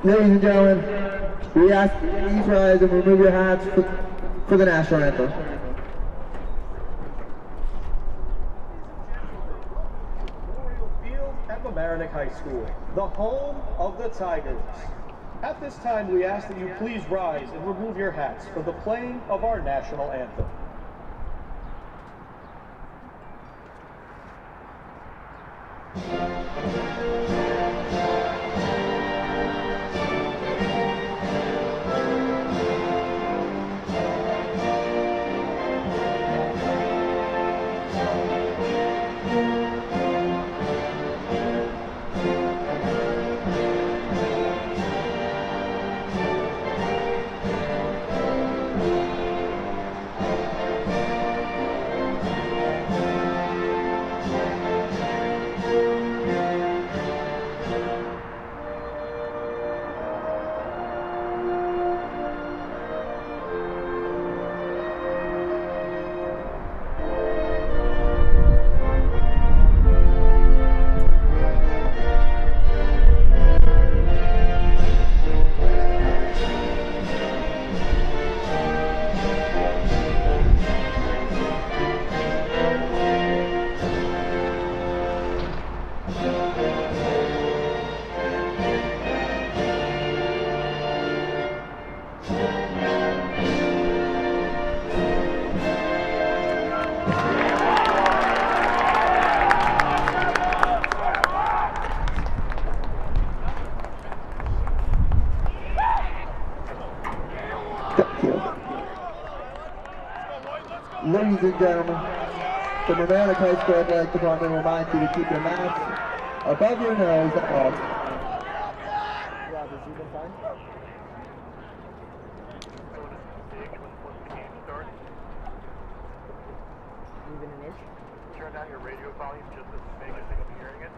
Ladies and gentlemen, we ask you to please rise and remove your hats for the national anthem. Memorial Field at Mamaroneck High School, the home of the Tigers. At this time, we ask that you please rise and remove your hats for the playing of our national anthem. Ladies and gentlemen, the Mamaroneck High School Athletic Department reminds you to keep your mask above your nose at all. Moving an inch. Turn down your radio volume just as big as I'm hearing it.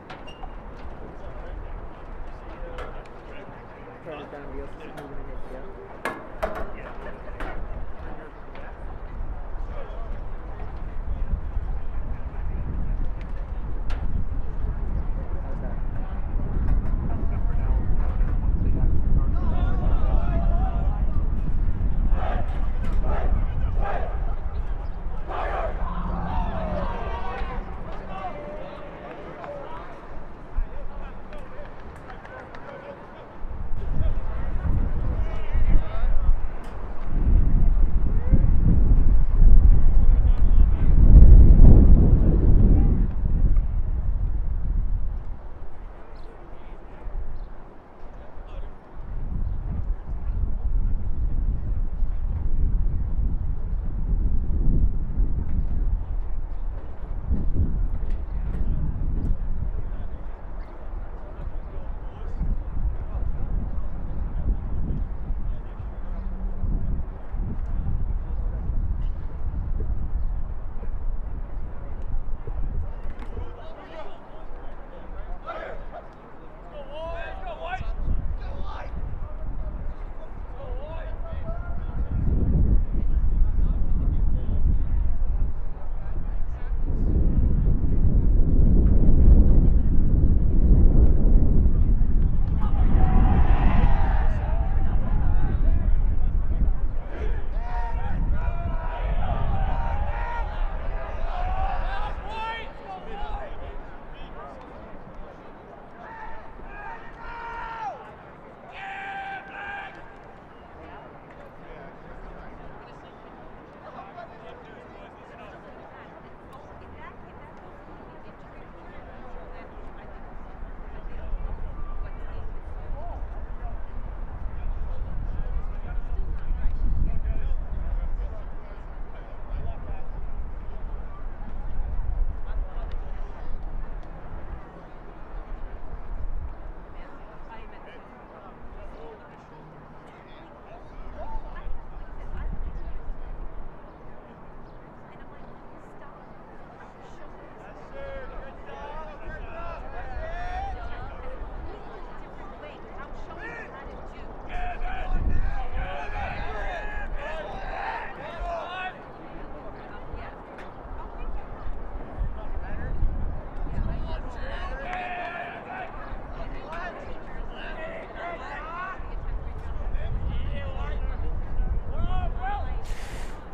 Turn it down real slow. Moving an inch, yeah.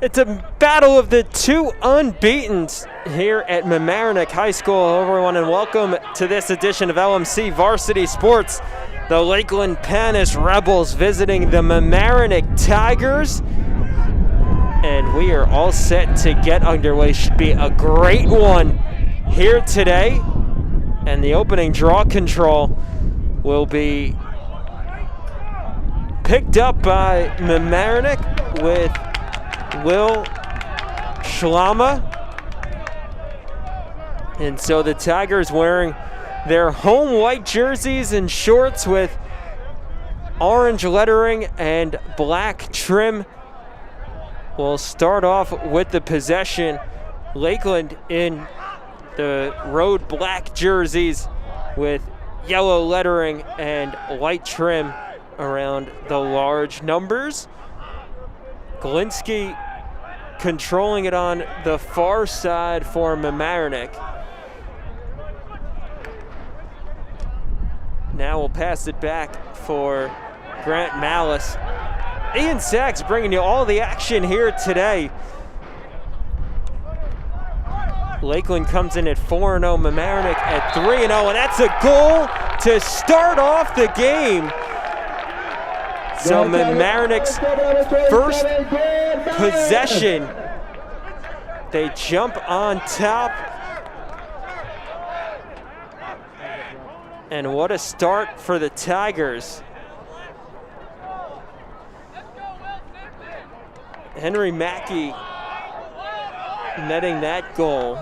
It's a battle of the two unbeatens here at Mamaroneck High School. Hello everyone and welcome to this edition of LMC Varsity Sports. The Lakeland Panas Rebels visiting the Mamaroneck Tigers. And we are all set to get underway. Should be a great one here today. And the opening draw control will be picked up by Mamaroneck with Will Schlama. And so the Tigers wearing their home white jerseys and shorts with orange lettering and black trim. We'll start off with the possession. Lakeland in the road black jerseys with yellow lettering and white trim around the large numbers. Glinski controlling it on the far side for Mamaroneck. Now we'll pass it back for Grant Malice. Ian Sachs bringing you all the action here today. Lakeland comes in at 4-0, Mamaroneck at 3-0, and that's a goal to start off the game. So Mamaroneck's first possession, they jump on top. And what a start for the Tigers. Henry Mackey netting that goal,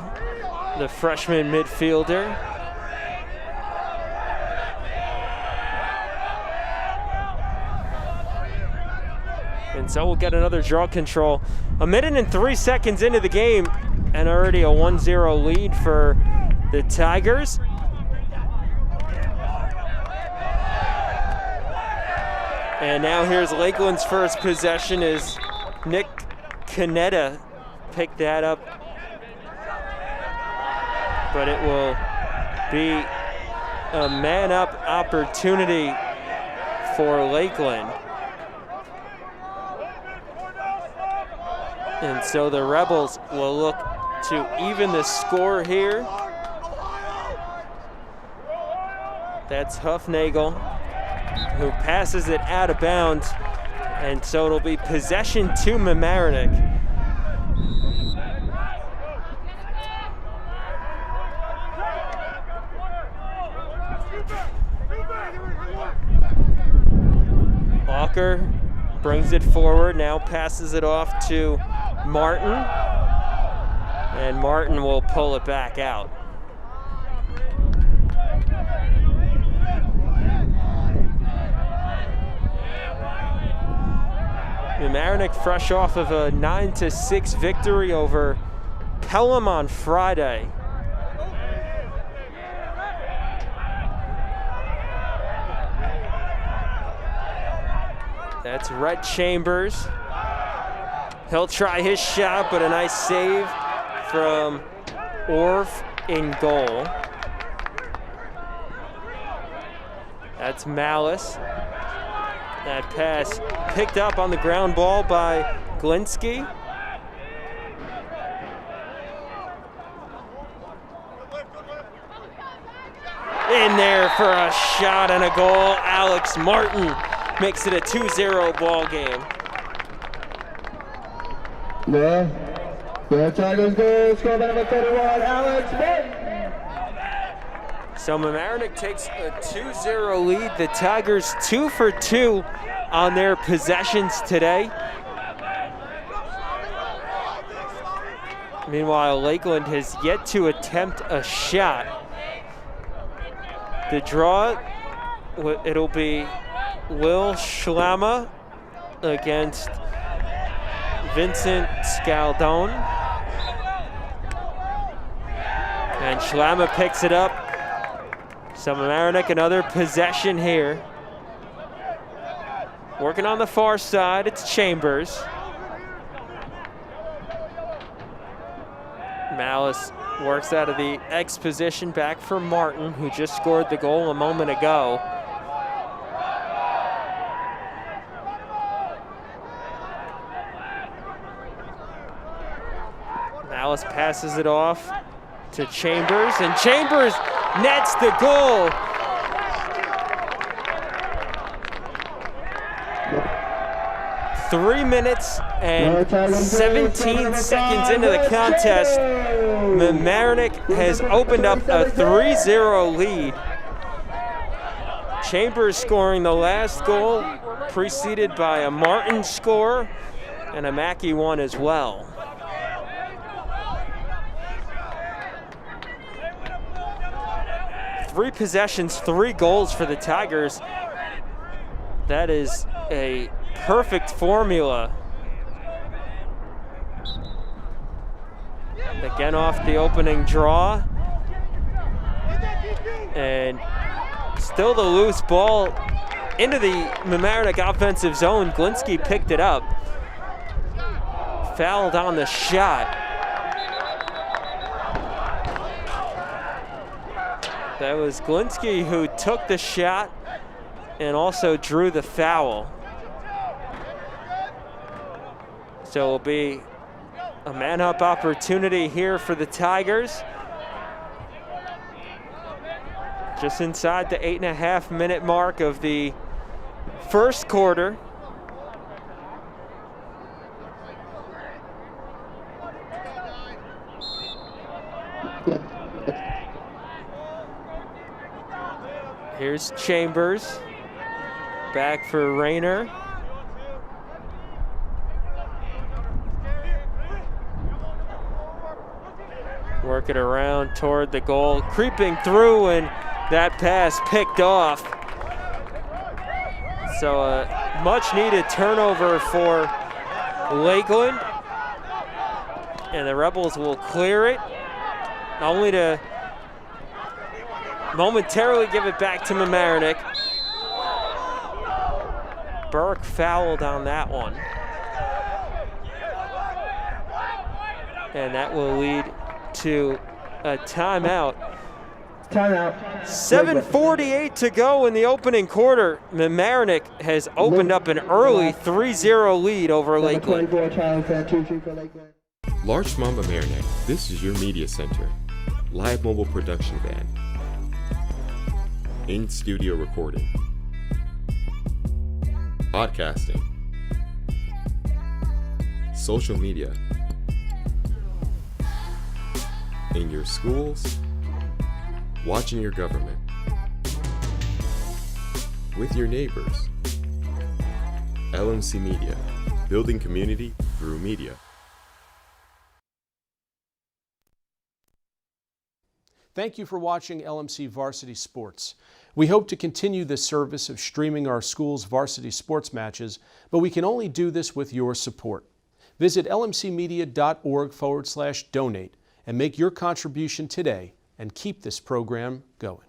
the freshman midfielder. And so we'll get another draw control. A minute and 3 seconds into the game, and already a 1-0 lead for the Tigers. And now here's Lakeland's first possession as Nick Canetta picked that up. But it will be a man-up opportunity for Lakeland. And so the Rebels will look to even the score here. That's Huffnagel, who passes it out of bounds. And so it'll be possession to Mamaroneck. Walker brings it forward, now passes it off to Martin. And Martin will pull it back out. Mamaroneck fresh off of a 9-6 victory over Pelham on Friday. That's Rhett Chambers. He'll try his shot, but a nice save from Orff in goal. That's Malice. That pass picked up on the ground ball by Glinski. In there for a shot and a goal. Alex Martin makes it a 2-0 ball game. The Tigers goal, score by number 31, Alex Martin. So Mamaroneck takes a 2-0 lead. The Tigers 2 for 2 on their possessions today. Meanwhile, Lakeland has yet to attempt a shot. The draw, it'll be Will Schlama against Vincent Scaldone. And Schlama picks it up. So Mamaroneck another possession here. Working on the far side, it's Chambers. Malice works out of the X position back for Martin, who just scored the goal a moment ago. Morales passes it off to Chambers, and Chambers nets the goal. Yep. 3 minutes and 17 seconds into the contest, Mamaroneck has opened up a 3-0 lead. Chambers scoring the last goal, preceded by a Martin score and a Mackey one as well. Three possessions, 3 goals for the Tigers. That is a perfect formula. Again off the opening draw. And still the loose ball into the Mamaroneck offensive zone. Glinsky picked it up. Fouled on the shot. That was Glinsky who took the shot and also drew the foul. So it'll be a man-up opportunity here for the Tigers. Just inside the 8.5-minute mark of the first quarter. Here's Chambers, back for Rayner. Work it around toward the goal, creeping through, and that pass picked off. So a much needed turnover for Lakeland. And the Rebels will clear it, only to momentarily give it back to Mamaroneck. Burke fouled on that one. And that will lead to a timeout. Timeout. 7:48 to go in the opening quarter. Mamaroneck has opened up an early 3-0 lead over Lakeland. 24, Charlie Fan, 2-3 for Lakeland. Largemont Mamaroneck, this is your media center. Live mobile production van. In-studio recording. Podcasting. Social media. In your schools. Watching your government. With your neighbors. LMC Media. Building community through media. Thank you for watching LMC Varsity Sports. We hope to continue this service of streaming our school's varsity sports matches, but we can only do this with your support. Visit lmcmedia.org/donate and make your contribution today and keep this program going.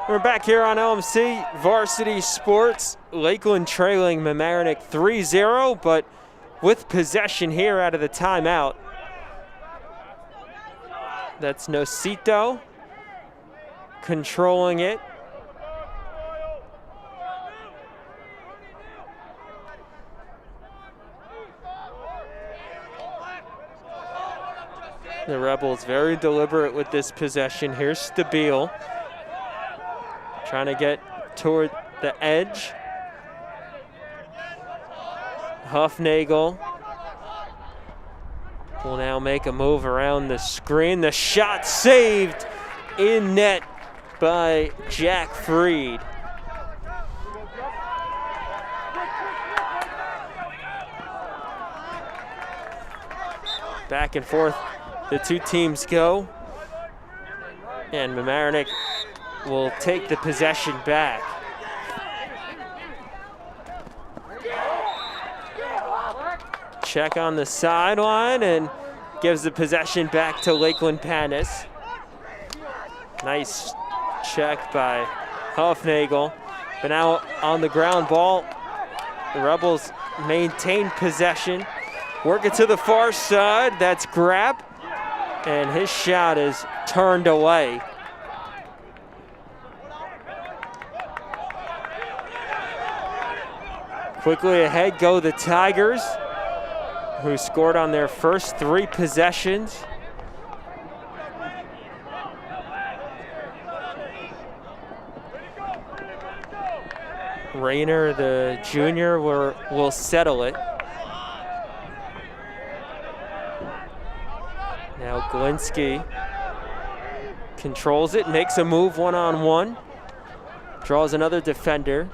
We're back here on LMC Varsity Sports. Lakeland trailing Mamaroneck 3-0, but with possession here out of the timeout. That's Nocito controlling it. The Rebels very deliberate with this possession. Here's Stabile. Trying to get toward the edge. Huffnagel will now make a move around the screen. The shot saved in net by Jack Freed. Back and forth the two teams go. And Mamaroneck will take the possession back. Check on the sideline and gives the possession back to Lakeland Panas. Nice check by Huffnagel. But now on the ground ball, the Rebels maintain possession. Work it to the far side. That's Grab. And his shot is turned away. Quickly ahead go the Tigers, who scored on their first 3 possessions. Rayner, the junior, will settle it. Now Glinsky controls it, makes a move one-on-one, draws another defender.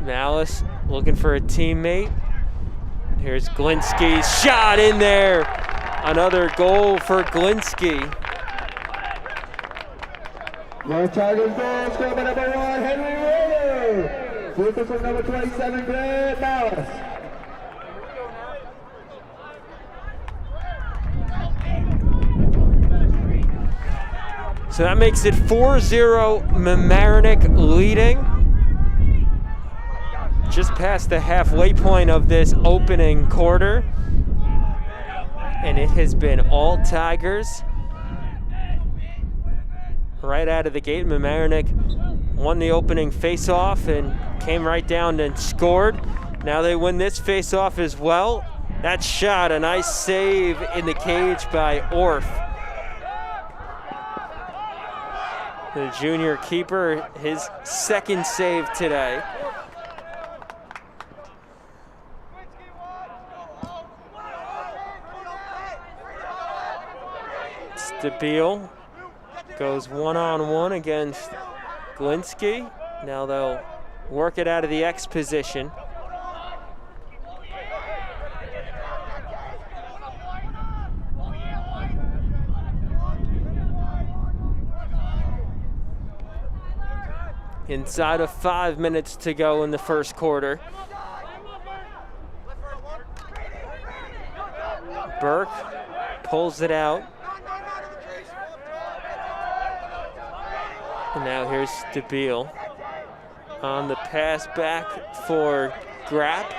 Malice looking for a teammate. Here's Glinsky's shot in there. Another goal for Glinsky. North Tigers goal, score by number 1, Henry Rayner. Flippers from number 27, Grant Malice. So that makes it 4-0 Mamaroneck leading. Just past the halfway point of this opening quarter. And it has been all Tigers. Right out of the gate, Mamaroneck won the opening face-off and came right down and scored. Now they win this face-off as well. That shot, a nice save in the cage by Orff. The junior keeper, his second save today. DeBeal goes one-on-one against Glinsky. Now they'll work it out of the X position. Inside of 5 minutes to go in the first quarter. Burke pulls it out. And now here's DeBeal on the pass back for Grapp.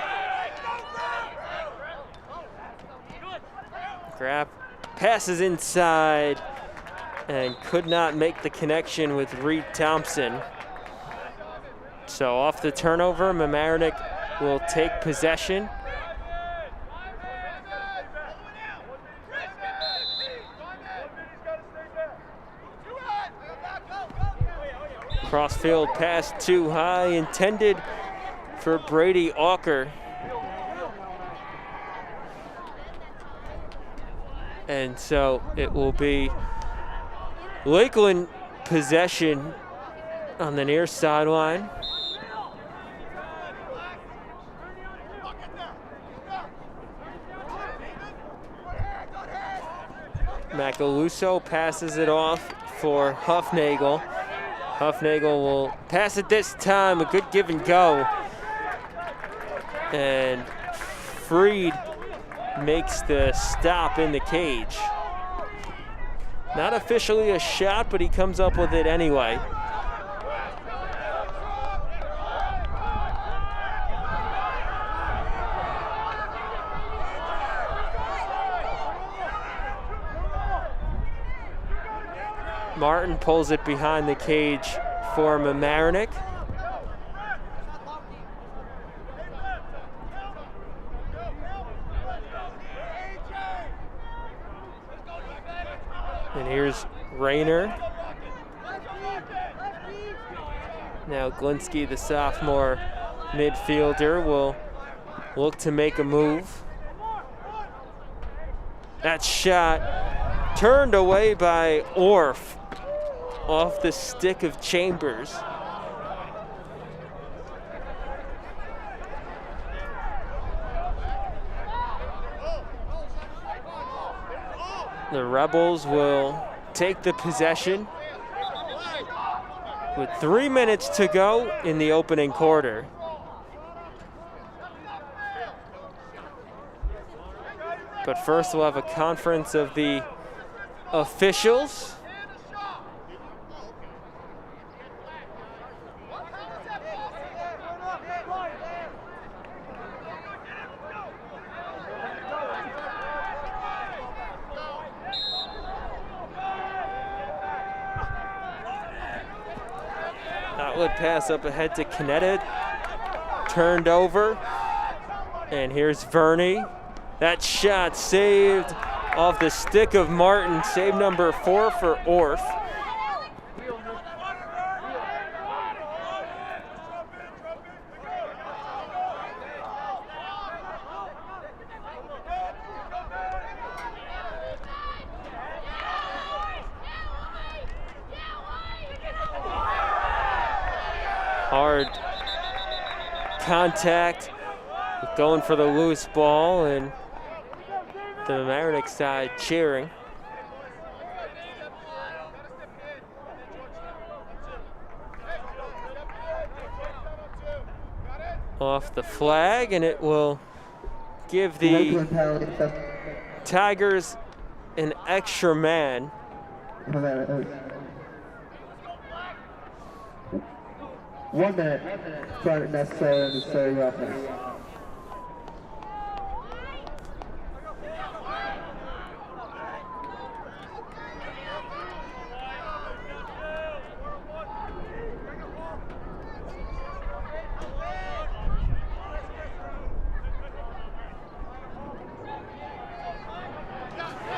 Grapp passes inside and could not make the connection with Reed Thompson. So off the turnover, Mamaroneck will take possession. Crossfield pass too high, intended for Brady Auker. And so it will be Lakeland possession on the near sideline. Macaluso passes it off for Huffnagel. Huffnagel will pass it this time, a good give and go. And Freed makes the stop in the cage. Not officially a shot, but he comes up with it anyway. Martin pulls it behind the cage for Mamaroneck. And here's Rayner. Now Glinsky, the sophomore midfielder, will look to make a move. That shot turned away by Orff off the stick of Chambers. The Rebels will take the possession with 3 minutes to go in the opening quarter. But first we'll have a conference of the officials. Outlet pass up ahead to Canetta. Turned over. And here's Verney. That shot saved off the stick of Martin. Save number 4 for Orth. Hard contact, going for the loose ball, and the Mamaroneck side cheering. Off the flag, and it will give the Tigers an extra man. 1 minute, necessary offense.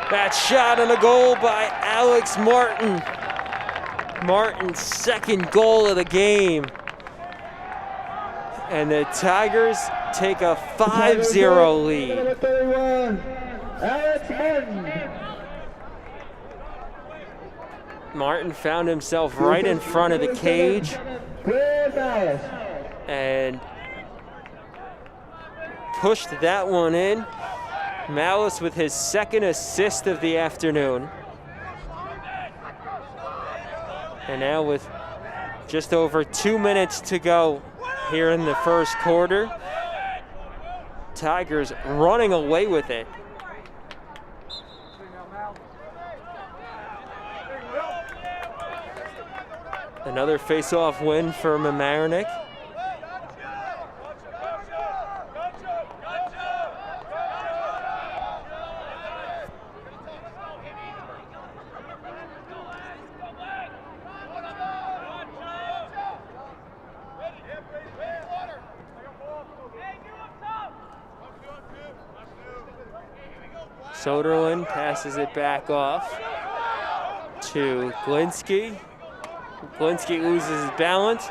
That shot and a goal by Alex Martin. Martin's second goal of the game. And the Tigers take a 5-0 lead. Number 31, Alex Martin. Martin found himself right in front of the cage and pushed that one in. Malice with his second assist of the afternoon. And now with just over 2 minutes to go here in the first quarter, Tigers running away with it. Another face-off win for Mamaroneck. Soderlin passes it back off to Glinsky. Glinsky loses his balance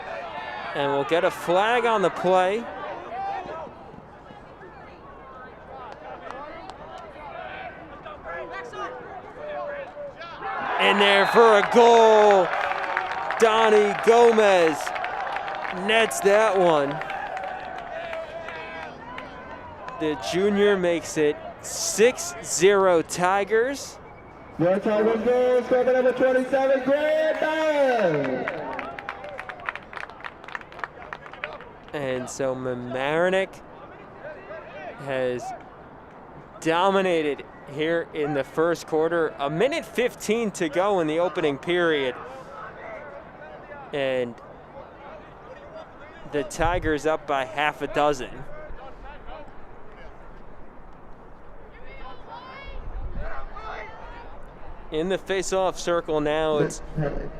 and will get a flag on the play. In there for a goal. Donnie Gomez nets that one. The junior makes it 6-0 Tigers. Your Tigers goal, scorer number 27, Grant Allen. And so Mamaroneck has dominated here in the first quarter. 1:15 to go in the opening period. And the Tigers up by half a dozen. In the face-off circle now, it's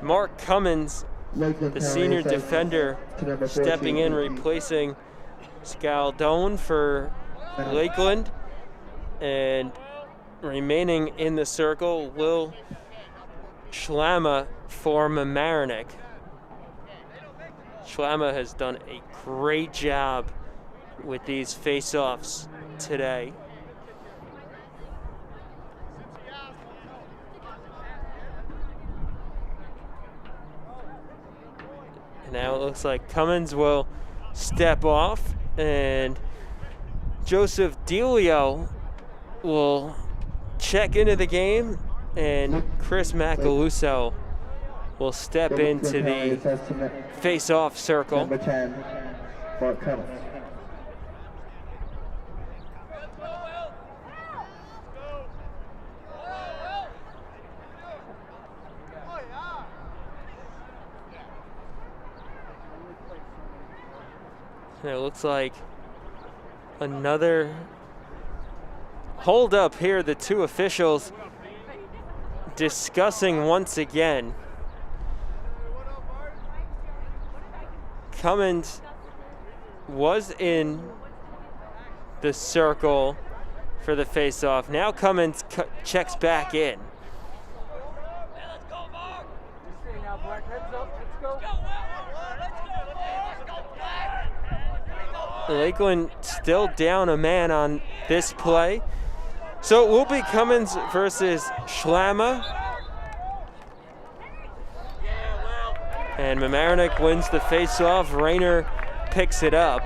Mark Cummins, the senior defender, stepping in, replacing Scaldone for Lakeland. And remaining in the circle, Will Schlama for Mamaroneck. Schlama has done a great job with these face-offs today. Now it looks like Cummins will step off, and Joseph Delio will check into the game, and Chris Macaluso will step into the face-off circle. Number 10, Mark Cummins. And it looks like another hold up here. The two officials discussing once again. Cummins was in the circle for the face-off. Now Cummins checks back in. Lakeland still down a man on this play. So it will be Cummins versus Schlama. And Mamaroneck wins the face-off. Rayner picks it up.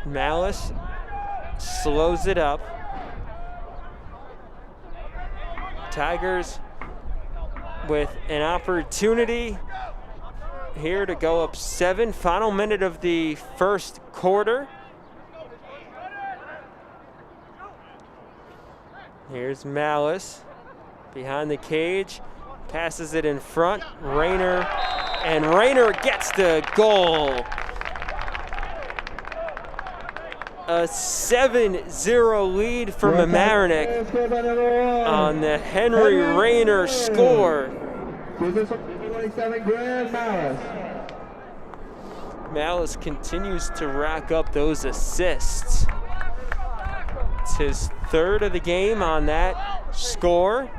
Malice slows it up. Tigers with an opportunity here to go up 7. Final minute of the first quarter. Here's Malice behind the cage, passes it in front. Rayner, and Rayner gets the goal. A 7-0 lead for Mamaroneck on the Henry Rayner score. 27 grand Malice. Malice continues to rack up those assists. It's his 3rd of the game on that score.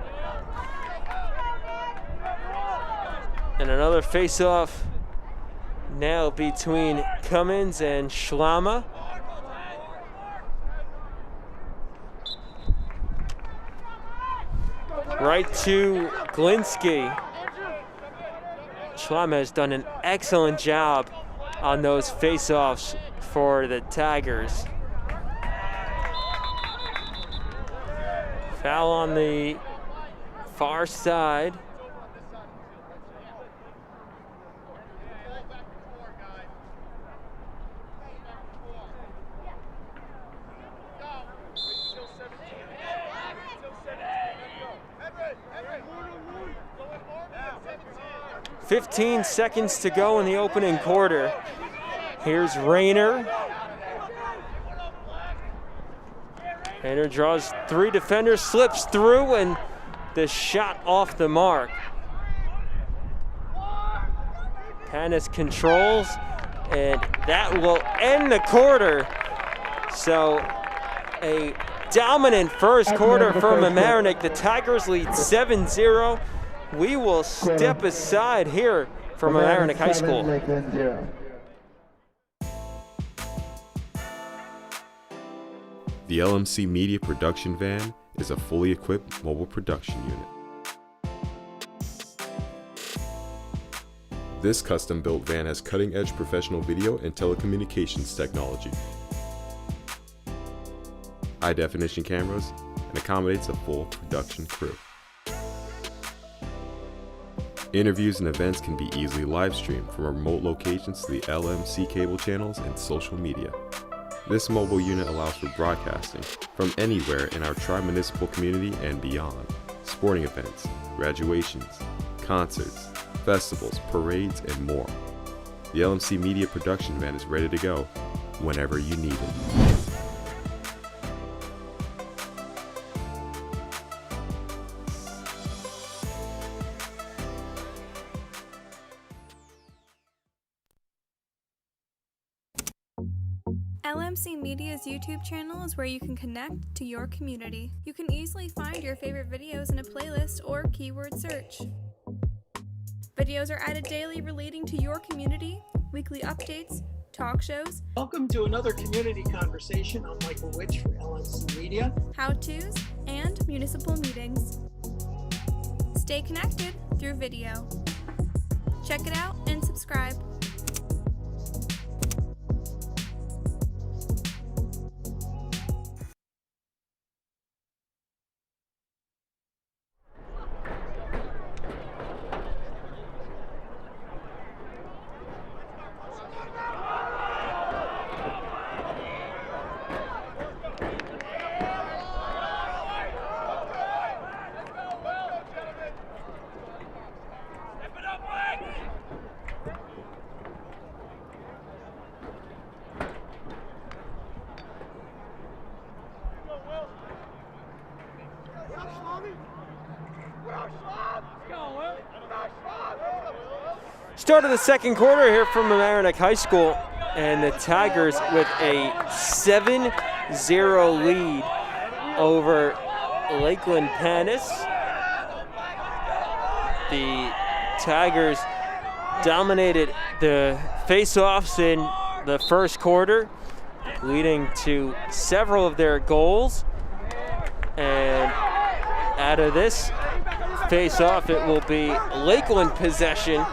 And another face-off now between Cummins and Schlama. Right to Glinsky. Schlama has done an excellent job on those face-offs for the Tigers. Foul on the far side. .15 seconds to go in the opening quarter. Here's Rayner. Rayner draws 3 defenders, slips through, and the shot off the mark. Panas controls, and that will end the quarter. So a dominant first quarter for Mamaroneck. The Tigers lead 7-0. We will step aside here for Mamaroneck High School. The LMC Media Production Van is a fully equipped mobile production unit. This custom-built van has cutting-edge professional video and telecommunications technology, high-definition cameras, and accommodates a full production crew. Interviews and events can be easily live-streamed from remote locations to the LMC cable channels and social media. This mobile unit allows for broadcasting from anywhere in our tri-municipal community and beyond. Sporting events, graduations, concerts, festivals, parades, and more. The LMC Media Production Van is ready to go whenever you need it. LMC Media's YouTube channel is where you can connect to your community. You can easily find your favorite videos in a playlist or keyword search. Videos are added daily relating to your community, weekly updates, talk shows. Welcome to another community conversation. I'm Michael Witch for LMC Media. How-tos, and municipal meetings. Stay connected through video. Check it out and subscribe. Start of the second quarter here from Mamaroneck High School, and the Tigers with a 7-0 lead over Lakeland Panas. The Tigers dominated the face-offs in the first quarter, leading to several of their goals. And out of this face-off, it will be Lakeland possession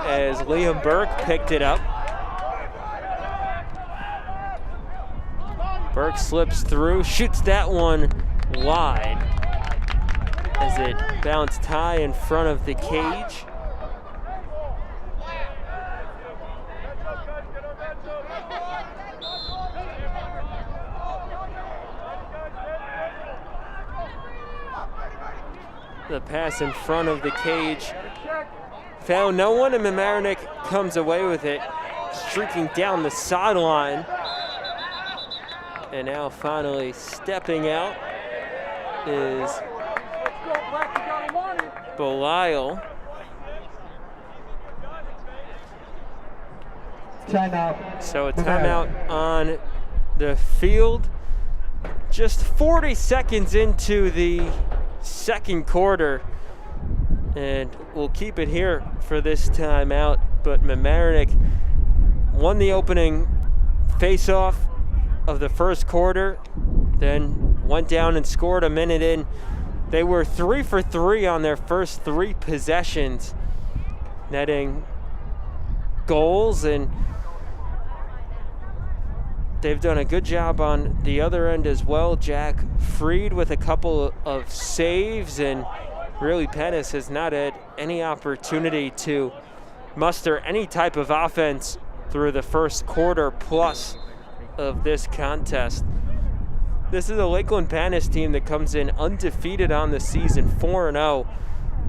as Liam Burke picked it up. Burke slips through, shoots that one wide as it bounced high in front of the cage. The pass in front of the cage found no one, and Mamaroneck comes away with it, streaking down the sideline. And now finally stepping out is Belial. Timeout. So a timeout on the field. Just 40 seconds into the second quarter, and we'll keep it here for this timeout. But Mamaroneck won the opening face-off of the first quarter, then went down and scored a minute in. They were 3 for 3 on their first 3 possessions, netting goals, and they've done a good job on the other end as well. Jack Freed with a couple of saves, and really Panas has not had any opportunity to muster any type of offense through the first quarter plus of this contest. This is a Lakeland Panas team that comes in undefeated on the season, 4-0,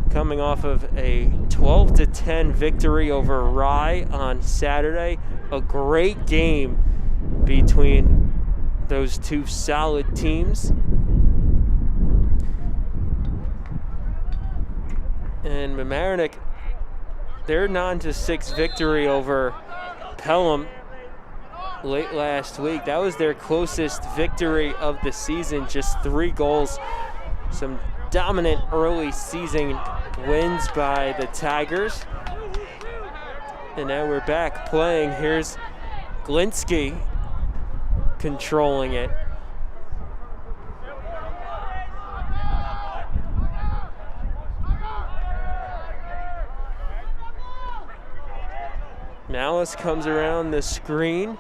coming off of a 12-10 victory over Rye on Saturday. A great game between those two solid teams. And Mamaroneck, their 9-6 victory over Pelham late last week, that was their closest victory of the season, just 3 goals. Some dominant early season wins by the Tigers. And now we're back playing. Here's Glinsky controlling it. Malice comes around the screen.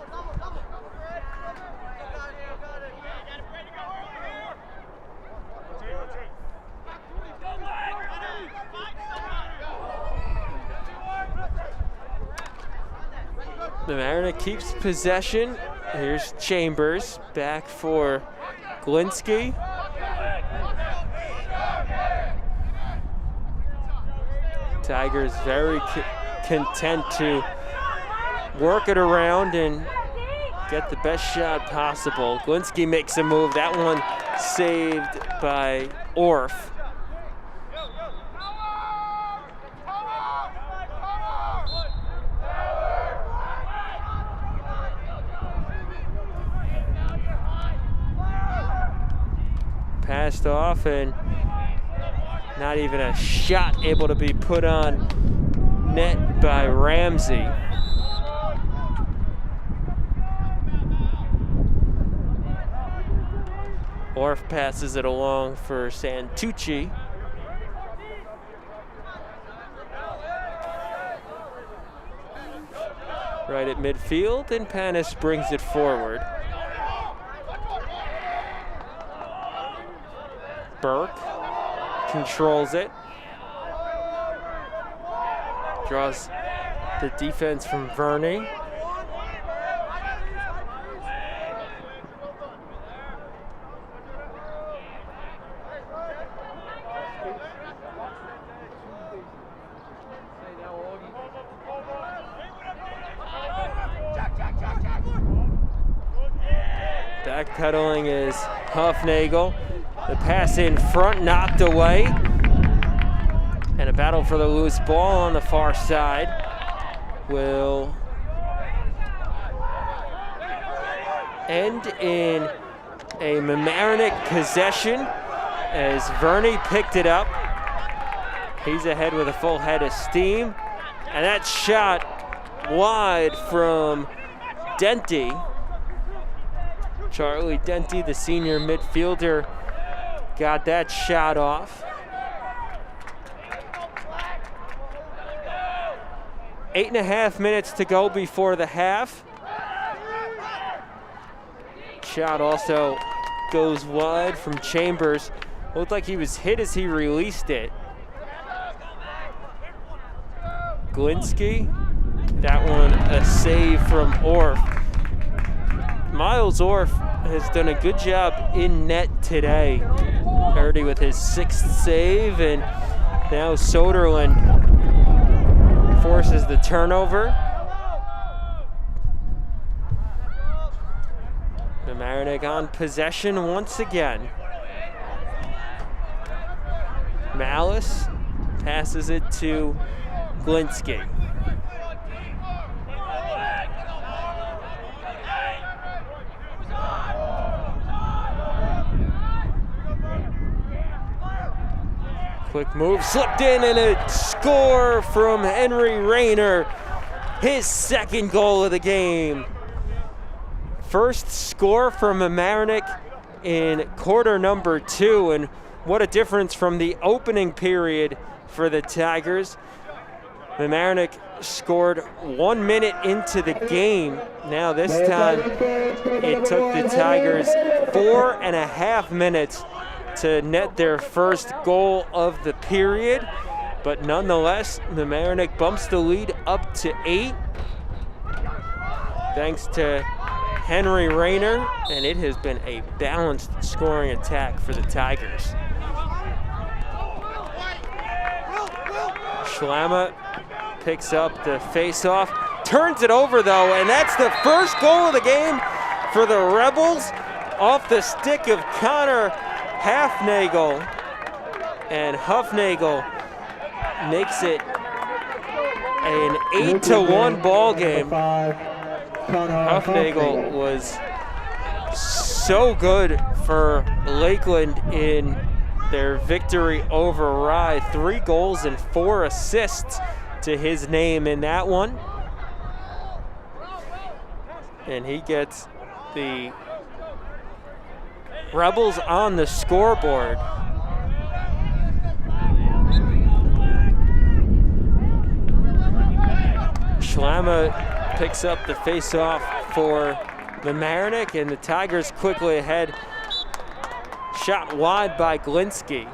Mamaroneck keeps possession. Here's Chambers back for Glinsky. Tigers very content to work it around and get the best shot possible. Glinsky makes a move. That one saved by Orff. Passed off, and not even a shot able to be put on net by Ramsey. Orff passes it along for Santucci. Right at midfield, and Panas brings it forward. Burke controls it. Draws the defense from Verney. Backpedaling is Huffnagel. The pass in front, knocked away. And a battle for the loose ball on the far side. will end in a Mamaroneck possession as Verney picked it up. He's ahead with a full head of steam. And that shot wide from Denty. Charlie Denty, the senior midfielder, got that shot off. 8.5 minutes to go before the half. Shot also goes wide from Chambers. Looked like he was hit as he released it. Glinski, that one a save from Orff. Miles Orff has done a good job in net today. Already with his 6th save, and now Soderlund forces the turnover. Mamaroneck on possession once again. Malice passes it to Glinski. Quick move, slipped in, and a score from Henry Rayner. His 2nd goal of the game. First score from Mamaroneck in quarter number 2, and what a difference from the opening period for the Tigers. Mamaroneck scored 1 minute into the game. Now this time it took the Tigers 4.5 minutes to net their first goal of the period. But nonetheless, Mamaroneck bumps the lead up to 8. Thanks to Henry Rayner, and it has been a balanced scoring attack for the Tigers. Schlama picks up the face-off, turns it over though, and that's the first goal of the game for the Rebels off the stick of Connor Hufnagel. And Hufnagel makes it an 8-1 ball game. Hufnagel was so good for Lakeland in their victory over Rye. 3 goals and 4 assists to his name in that one. And he gets the Rebels on the scoreboard. Schlama picks up the face-off for Mamaroneck, and the Tigers quickly ahead. Shot wide by Glinski.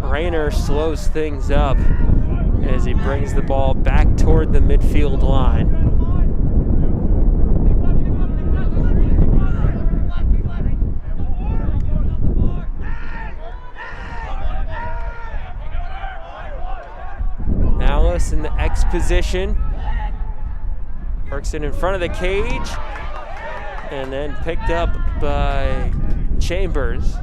Rayner slows things up as he brings the ball back toward the midfield line. Malice in the X position. Works it in front of the cage and then picked up by Chambers.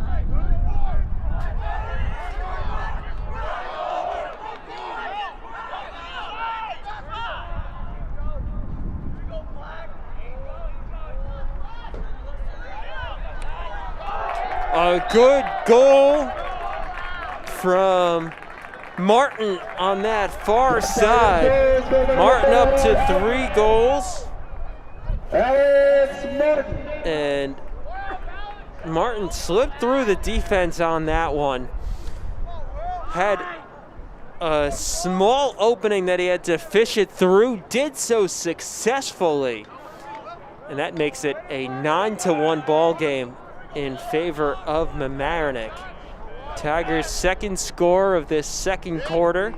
A good goal from Martin on that far side. Martin up to 3 goals. And Martin slipped through the defense on that one. Had a small opening that he had to fish it through, did so successfully. And that makes it a 9-1 ball game in favor of Mamaroneck. Tigers' 2nd score of this 2nd quarter.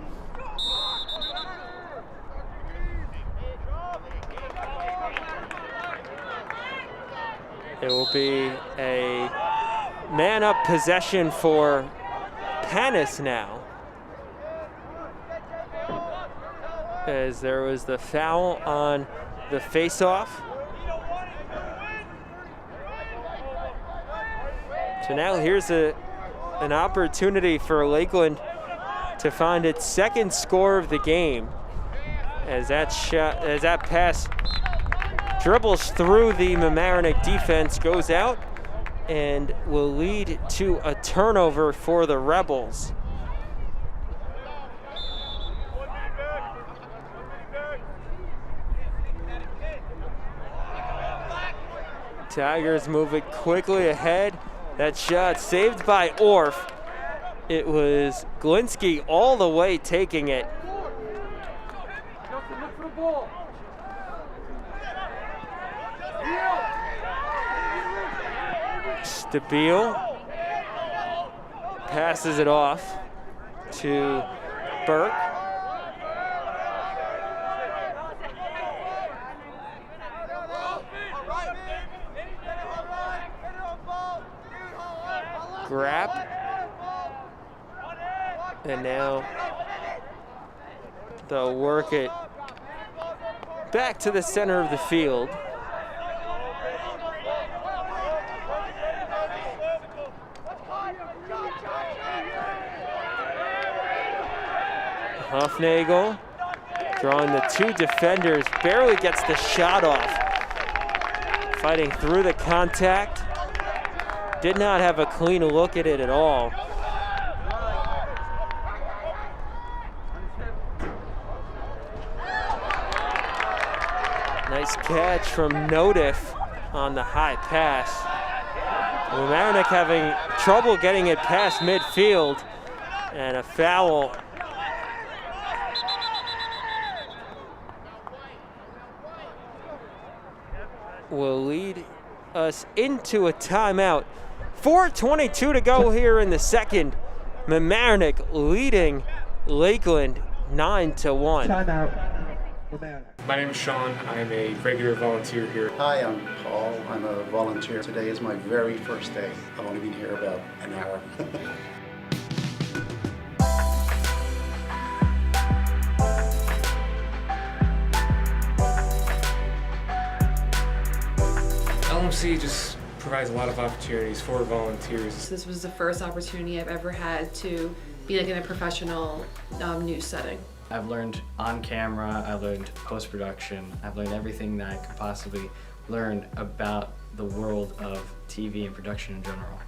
It will be a man-up possession for Panas now, as there was the foul on the face-off. So now here's an opportunity for Lakeland to find its second score of the game, as that pass dribbles through the Mamaroneck defense, goes out, and will lead to a turnover for the Rebels. Tigers move it quickly ahead. That shot saved by Orff. It was Glinsky all the way taking it. Stabile passes it off to Burke. Grab, and now they'll work it back to the center of the field. Huffnagel drawing the two defenders, barely gets the shot off. Fighting through the contact. Did not have a clean look at it at all. Nice catch from Notiff on the high pass. Mamaroneck having trouble getting it past midfield, and a foul. Will lead us into a timeout. 4:22 to go here in the second. Mamaroneck leading Lakeland 9-1. Timeout. My name is Sean. I'm a regular volunteer here. Hi, I'm Paul. I'm a volunteer. Today is my very first day. I've only been here about an hour. LMC just provides a lot of opportunities for volunteers. This was the first opportunity I've ever had to be like in a professional news setting. I've learned on camera, I learned post-production, I've learned everything that I could possibly learn about the world of TV and production in general.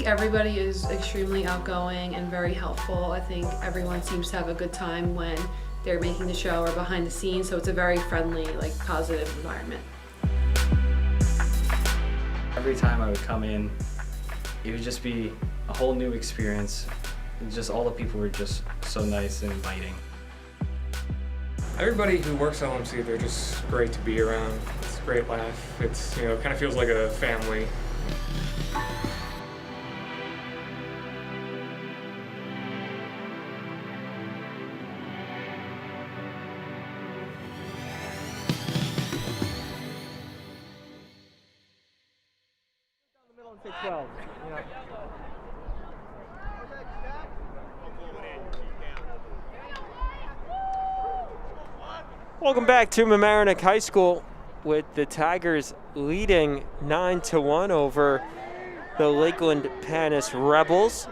Everybody is extremely outgoing and very helpful. I think everyone seems to have a good time when they're making the show or behind the scenes, so it's a very friendly, like, positive environment. Every time I would come in, it would just be a whole new experience. Just all the people were just so nice and inviting. Everybody who works at LMC, they're just great to be around. It's a great laugh. It's, you know, it kind of feels like a family. Welcome back to Mamaroneck High School, with the Tigers leading 9-1 over the Lakeland Panas Rebels.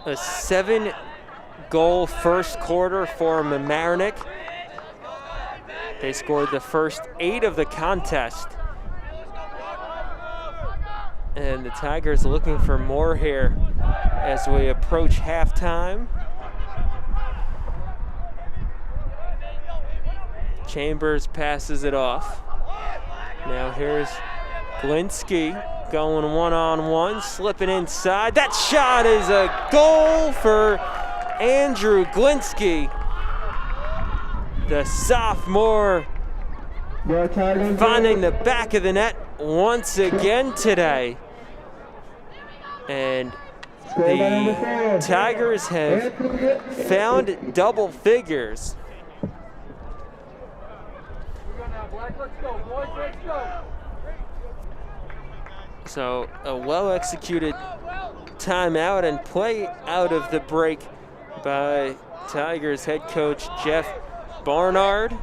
A 7-goal first quarter for Mamaroneck. They scored the first 8 of the contest. And the Tigers looking for more here as we approach halftime. Chambers passes it off. Now here's Glinsky going one-on-one, slipping inside. That shot is a goal for Andrew Glinsky, the sophomore, finding the back of the net once again today. And the Tigers have found double figures. So a well-executed timeout and play out of the break by Tigers head coach Jeff Barnard.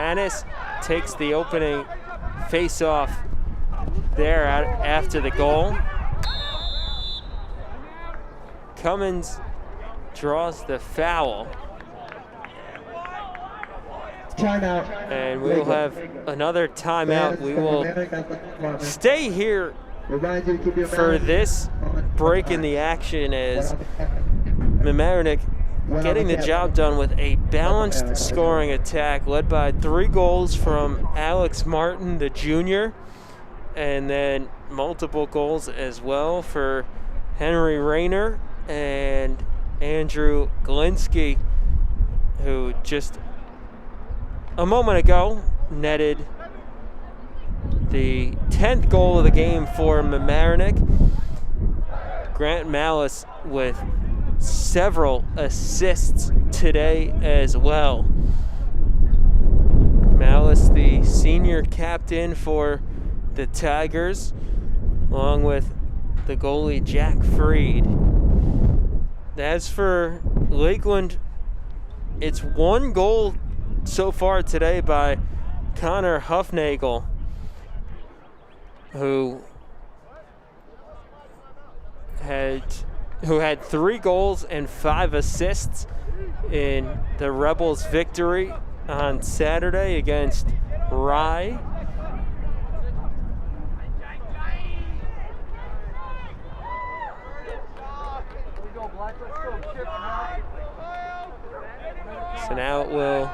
Panas takes the opening face-off there after the goal. Cummins draws the foul. Timeout. And we will have another timeout. We will stay here for this break in the action as Mamaroneck getting the job done with a balanced scoring attack led by 3 goals from Alex Martin, the junior, and then multiple goals as well for Henry Rayner and Andrew Glinski, who just a moment ago netted the 10th goal of the game for Mamaroneck. Grant Malice with several assists today as well. Malice, the senior captain for the Tigers, along with the goalie Jack Freed. As for Lakeland, it's 1 goal so far today by Connor Huffnagel, who had 3 goals and 5 assists in the Rebels' victory on Saturday against Rye. So now it will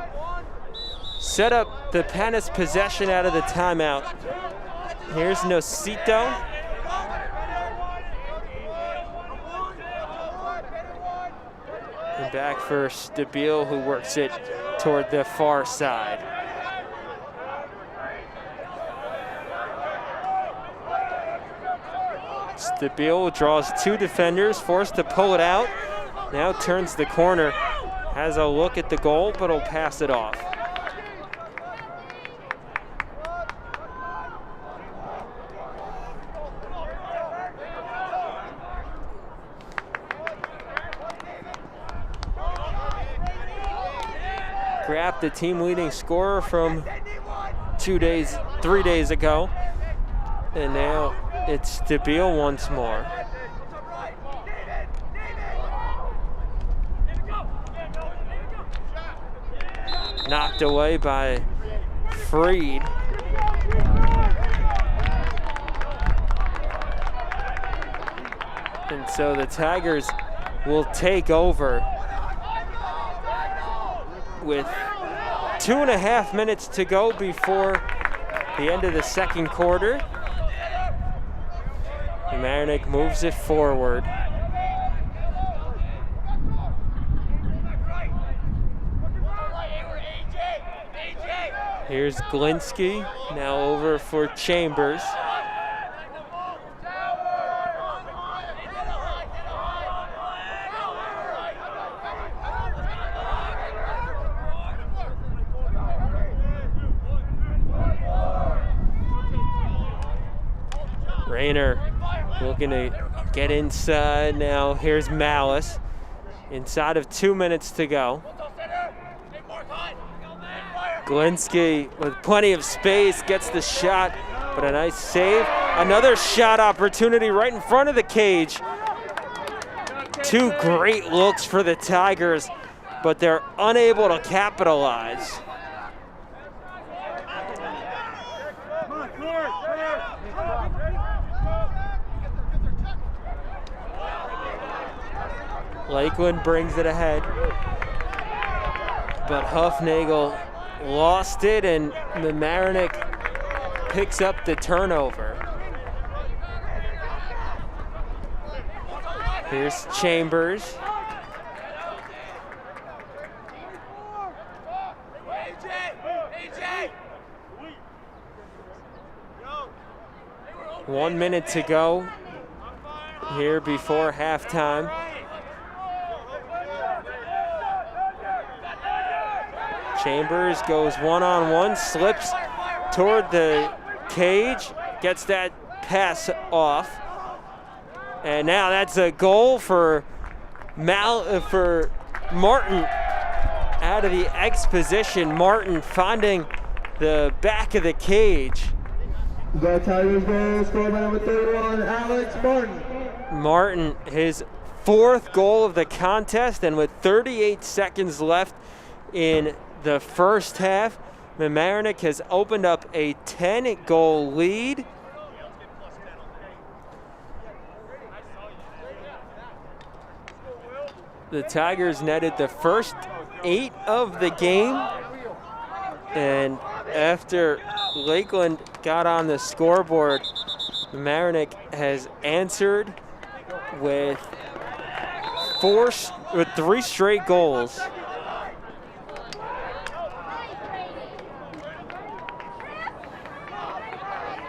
set up the Panas possession out of the timeout. Here's Nocito. And back for Stabile, who works it toward the far side. Stabile draws 2 defenders, forced to pull it out. Now turns the corner, has a look at the goal, but will pass it off. Grabbed the team leading scorer from 3 days ago. And now it's Stabile once more. Knocked away by Freed. And so the Tigers will take over with 2.5 minutes to go before the end of the second quarter. Mamaroneck moves it forward. Here's Glinski, now over for Chambers. Rayner looking to get inside now. Here's Malice. Inside of 2 minutes to go. Glinski with plenty of space gets the shot, but a nice save. Another shot opportunity right in front of the cage. 2 great looks for the Tigers, but they're unable to capitalize. Lakeland brings it ahead, but Huffnagel lost it, and Mamaroneck picks up the turnover. Here's Chambers. One minute to go here before halftime. Chambers goes one-on-one, slips toward the cage, gets that pass off. And now that's a goal for Martin out of the X position. Martin finding the back of the cage. The Tigers goal scored by number 31, Alex Martin. Martin, his fourth goal of the contest, and with 38 seconds left in the first half, Mamaroneck has opened up a 10-goal lead. The Tigers netted the first 8 of the game, and after Lakeland got on the scoreboard, Mamaroneck has answered with 3 straight goals.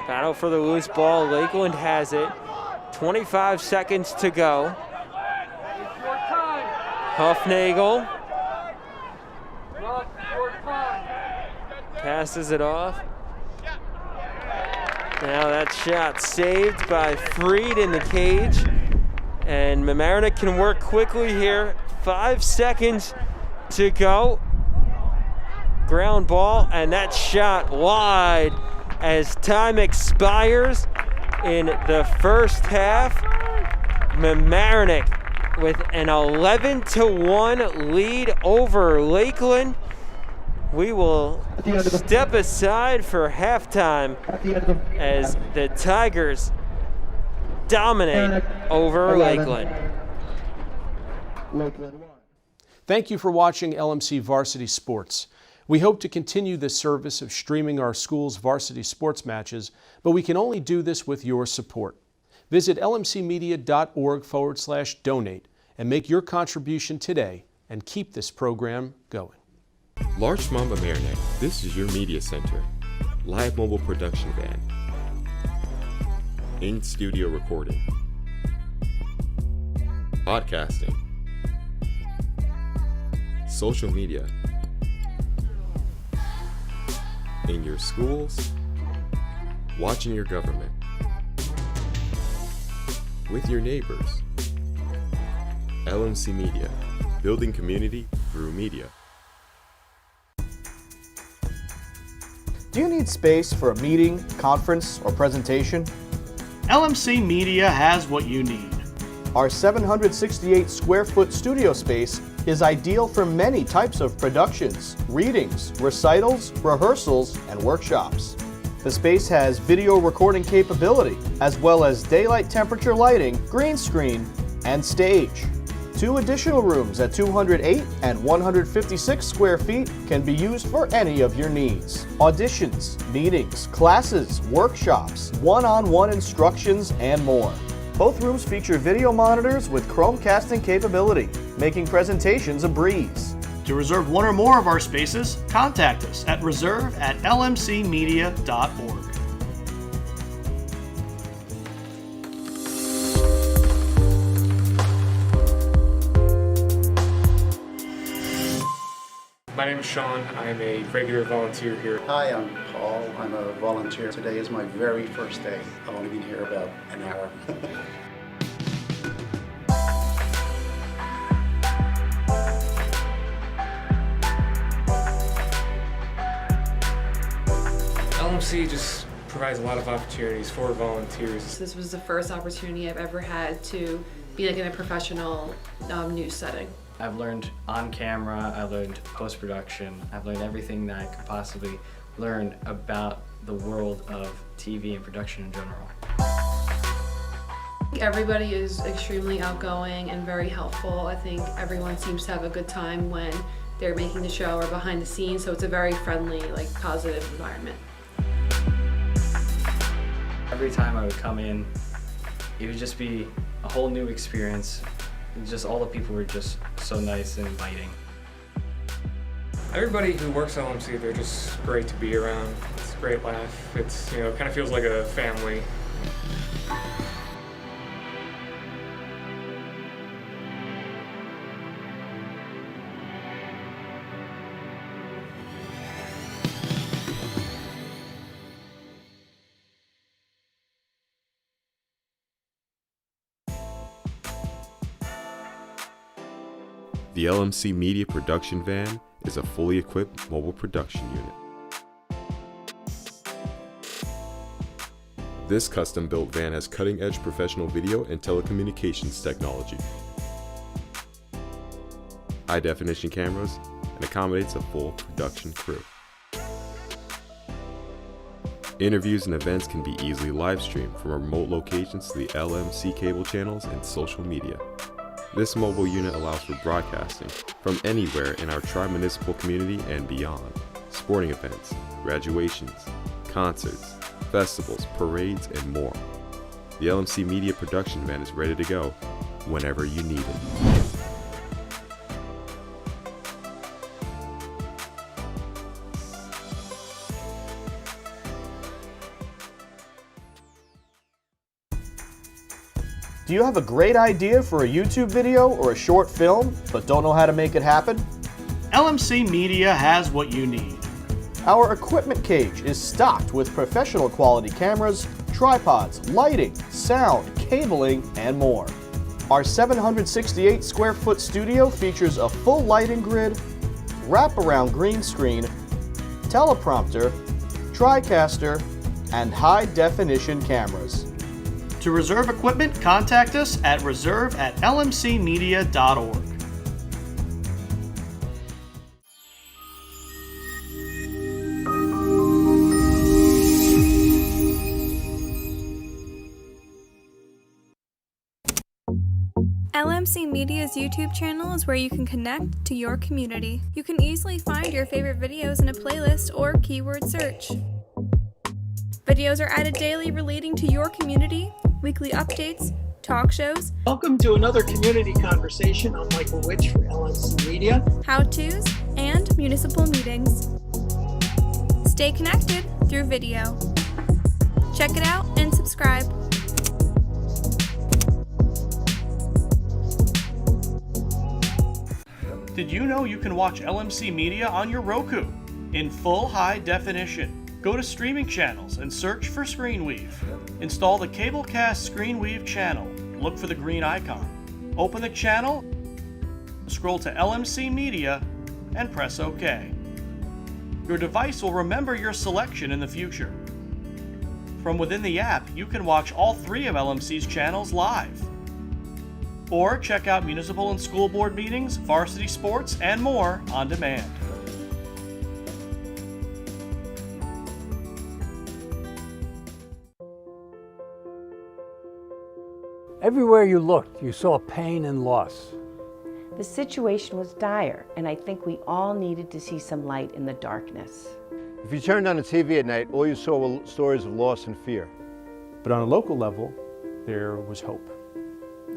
Battle for the loose ball. Lakeland has it. 25 seconds to go. Huffnagel passes it off. Now that shot saved by Freed in the cage. And Mamaroneck can work quickly here. 5 seconds to go. Ground ball, and that shot wide as time expires in the first half. Mamaroneck with an 11-1 lead over Lakeland. We will step aside for halftime as the Tigers dominate over Lakeland. Thank you for watching LMC Varsity Sports. We hope to continue this service of streaming our school's varsity sports matches, but we can only do this with your support. Visit lmcmedia.org/donate and make your contribution today and keep this program going. Larchmont Mamaroneck, this is your media center. Live mobile production van. In-studio recording. Podcasting. Social media. In your schools. Watching your government. With your neighbors. LMC Media, building community through media. Do you need space for a meeting, conference, or presentation? LMC Media has what you need. Our 768 square foot studio space is ideal for many types of productions, readings, recitals, rehearsals, and workshops. The space has video recording capability, as well as daylight temperature lighting, green screen, and stage. 2 additional rooms at 208 and 156 square feet can be used for any of your needs. Auditions, meetings, classes, workshops, one-on-one instructions, and more. Both rooms feature video monitors with Chromecasting capability, making presentations a breeze. To reserve one or more of our spaces, contact us at reserve@lmcmedia.org. My name is Sean. I'm a regular volunteer here. Hi, I'm Paul. I'm a volunteer. Today is my very first day. I've only been here about an hour. LMC just provides a lot of opportunities for volunteers. This was the first opportunity I've ever had to be like in a professional news setting. I've learned on camera, I learned post-production, I've learned everything that I could possibly learn about the world of TV and production in general. Everybody is extremely outgoing and very helpful. I think everyone seems to have a good time when they're making the show or behind the scenes, so it's a very friendly, like, positive environment. Every time I would come in, it would just be a whole new experience. Just all the people were just so nice and inviting. Everybody who works at LMC, they're just great to be around. It's a great laugh. It's, you know, it kind of feels like a family. The LMC Media Production Van is a fully equipped mobile production unit. This custom-built van has cutting-edge professional video and telecommunications technology, high-definition cameras, and accommodates a full production crew. Interviews and events can be easily live-streamed from remote locations to the LMC cable channels and social media. This mobile unit allows for broadcasting from anywhere in our tri-municipal community and beyond. Sporting events, graduations, concerts, festivals, parades, and more. The LMC Media production van is ready to go whenever you need it. Do you have a great idea for a YouTube video or a short film, but don't know how to make it happen? LMC Media has what you need. Our equipment cage is stocked with professional quality cameras, tripods, lighting, sound, cabling, and more. Our 768 square foot studio features a full lighting grid, wraparound green screen, teleprompter, TriCaster, and high definition cameras. To reserve equipment, contact us at reserve@lmcmedia.org. LMC Media's YouTube channel is where you can connect to your community. You can easily find your favorite videos in a playlist or keyword search. Videos are added daily relating to your community, weekly updates, talk shows, Welcome to another community conversation. I'm Michael Witch for LMC Media. how-tos, and municipal meetings. Stay connected through video. Check it out and subscribe. Did you know you can watch LMC Media on your Roku in full high definition? Go to streaming channels and search for ScreenWeave. Install the Cablecast ScreenWeave channel. Look for the green icon. Open the channel, scroll to LMC Media, and press OK. Your device will remember your selection in the future. From within the app, you can watch all 3 of LMC's channels live. Or check out municipal and school board meetings, varsity sports, and more on demand. Everywhere you looked, you saw pain and loss. The situation was dire, and I think we all needed to see some light in the darkness. If you turned on the TV at night, all you saw were stories of loss and fear. But on a local level, there was hope.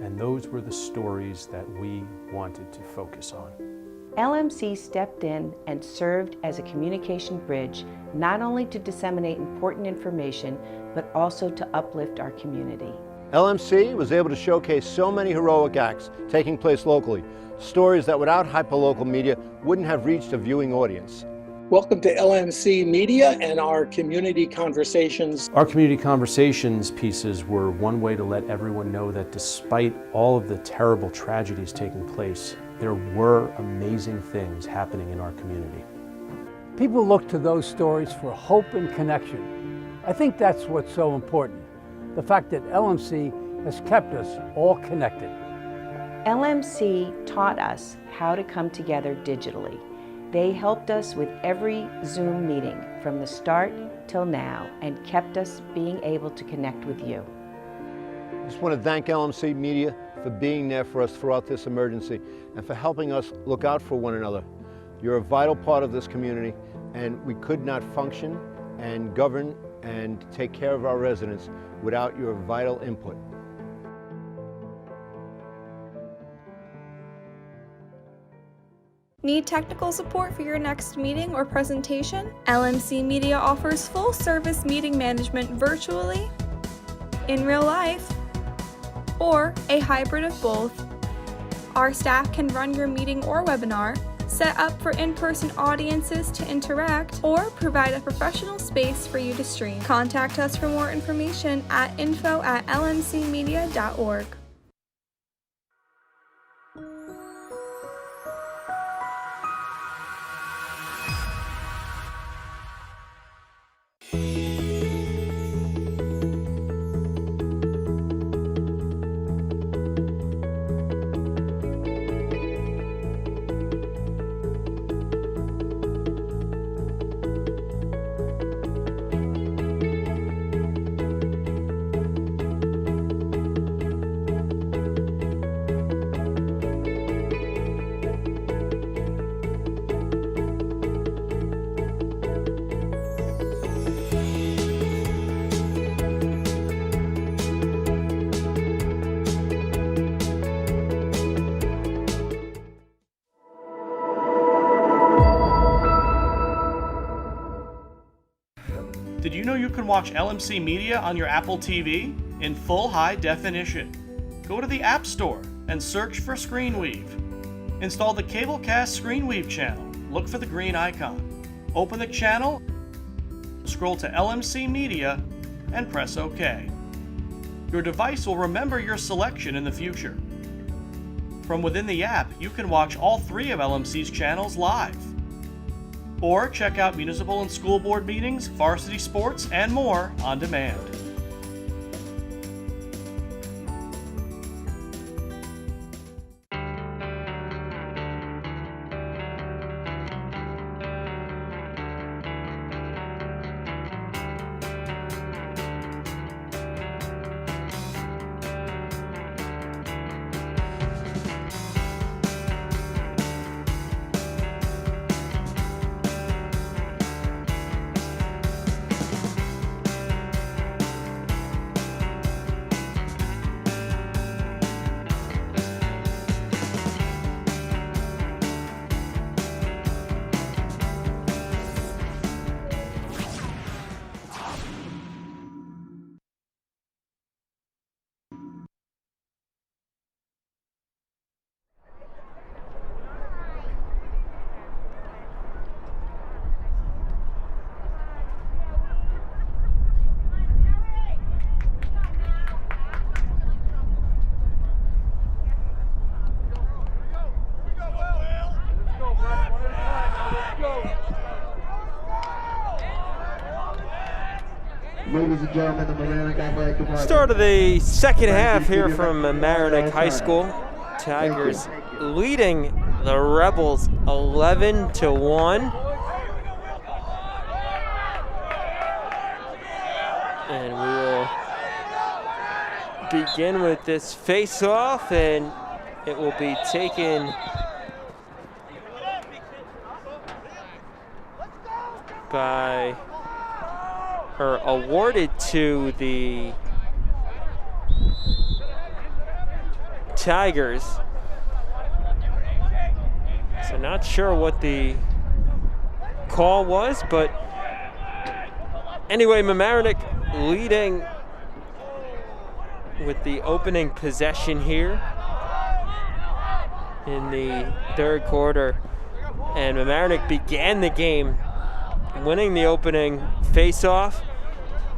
And those were the stories that we wanted to focus on. LMC stepped in and served as a communication bridge, not only to disseminate important information, but also to uplift our community. LMC was able to showcase so many heroic acts taking place locally, stories that without hyperlocal media wouldn't have reached a viewing audience. Welcome to LMC Media and our community conversations. Our community conversations pieces were one way to let everyone know that despite all of the terrible tragedies taking place, there were amazing things happening in our community. People look to those stories for hope and connection. I think that's what's so important. The fact that LMC has kept us all connected. LMC taught us how to come together digitally. They helped us with every Zoom meeting from the start till now and kept us being able to connect with you. I just want to thank LMC Media for being there for us throughout this emergency and for helping us look out for one another. You're a vital part of this community, and we could not function and govern and take care of our residents without your vital input. Need technical support for your next meeting or presentation? LMC Media offers full-service meeting management virtually, in real life, or a hybrid of both. Our staff can run your meeting or webinar, set up for in-person audiences to interact, or provide a professional space for you to stream. Contact us for more information at info@lmcmedia.org. you know you can watch LMC Media on your Apple TV in full high definition? Go to the App Store and search for ScreenWeave. Install the Cablecast ScreenWeave channel. Look for the green icon. Open the channel, scroll to LMC Media, and press OK. Your device will remember your selection in the future. From within the app, you can watch all 3 of LMC's channels live. Or check out municipal and school board meetings, varsity sports, and more on demand. Ladies and gentlemen, the Mamaroneck Athletic Department. Start of the second half here from Mamaroneck High School. Tigers leading the Rebels 11-1. And we will begin with this face-off, and it will be taken by, or awarded to the Tigers. So not sure what the call was, but anyway, Mamaroneck leading with the opening possession here in the third quarter. And Mamaroneck began the game winning the opening face-off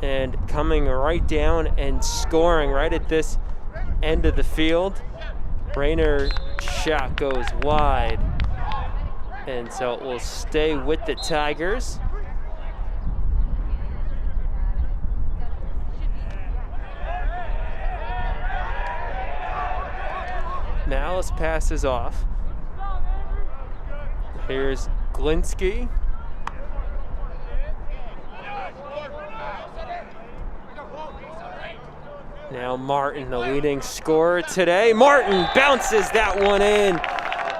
and coming right down and scoring right at this end of the field. Rayner shot goes wide, and so it will stay with the Tigers. Malice passes off. Here's Glinsky. Now Martin, the leading scorer today. Martin bounces that one in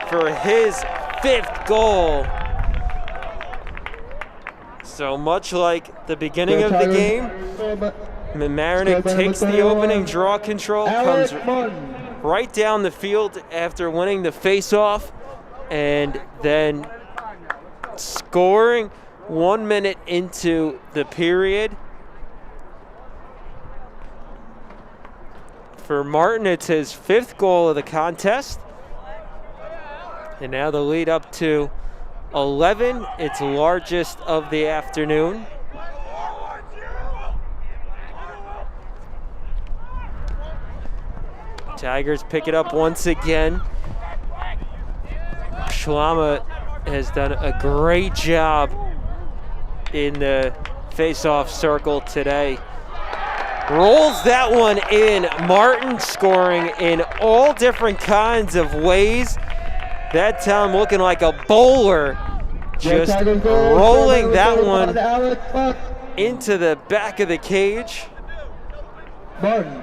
for his 5th goal. So much like the beginning of the game, Mamaroneck takes the opening draw control, comes right down the field after winning the face-off, and then scoring 1 minute into the period. For Martin, it's his 5th goal of the contest. And now the lead up to 11, its largest of the afternoon. Tigers pick it up once again. Schlama has done a great job in the face-off circle today. Rolls that one in. Martin scoring in all different kinds of ways. That time looking like a bowler. Just rolling that one into the back of the cage. Martin.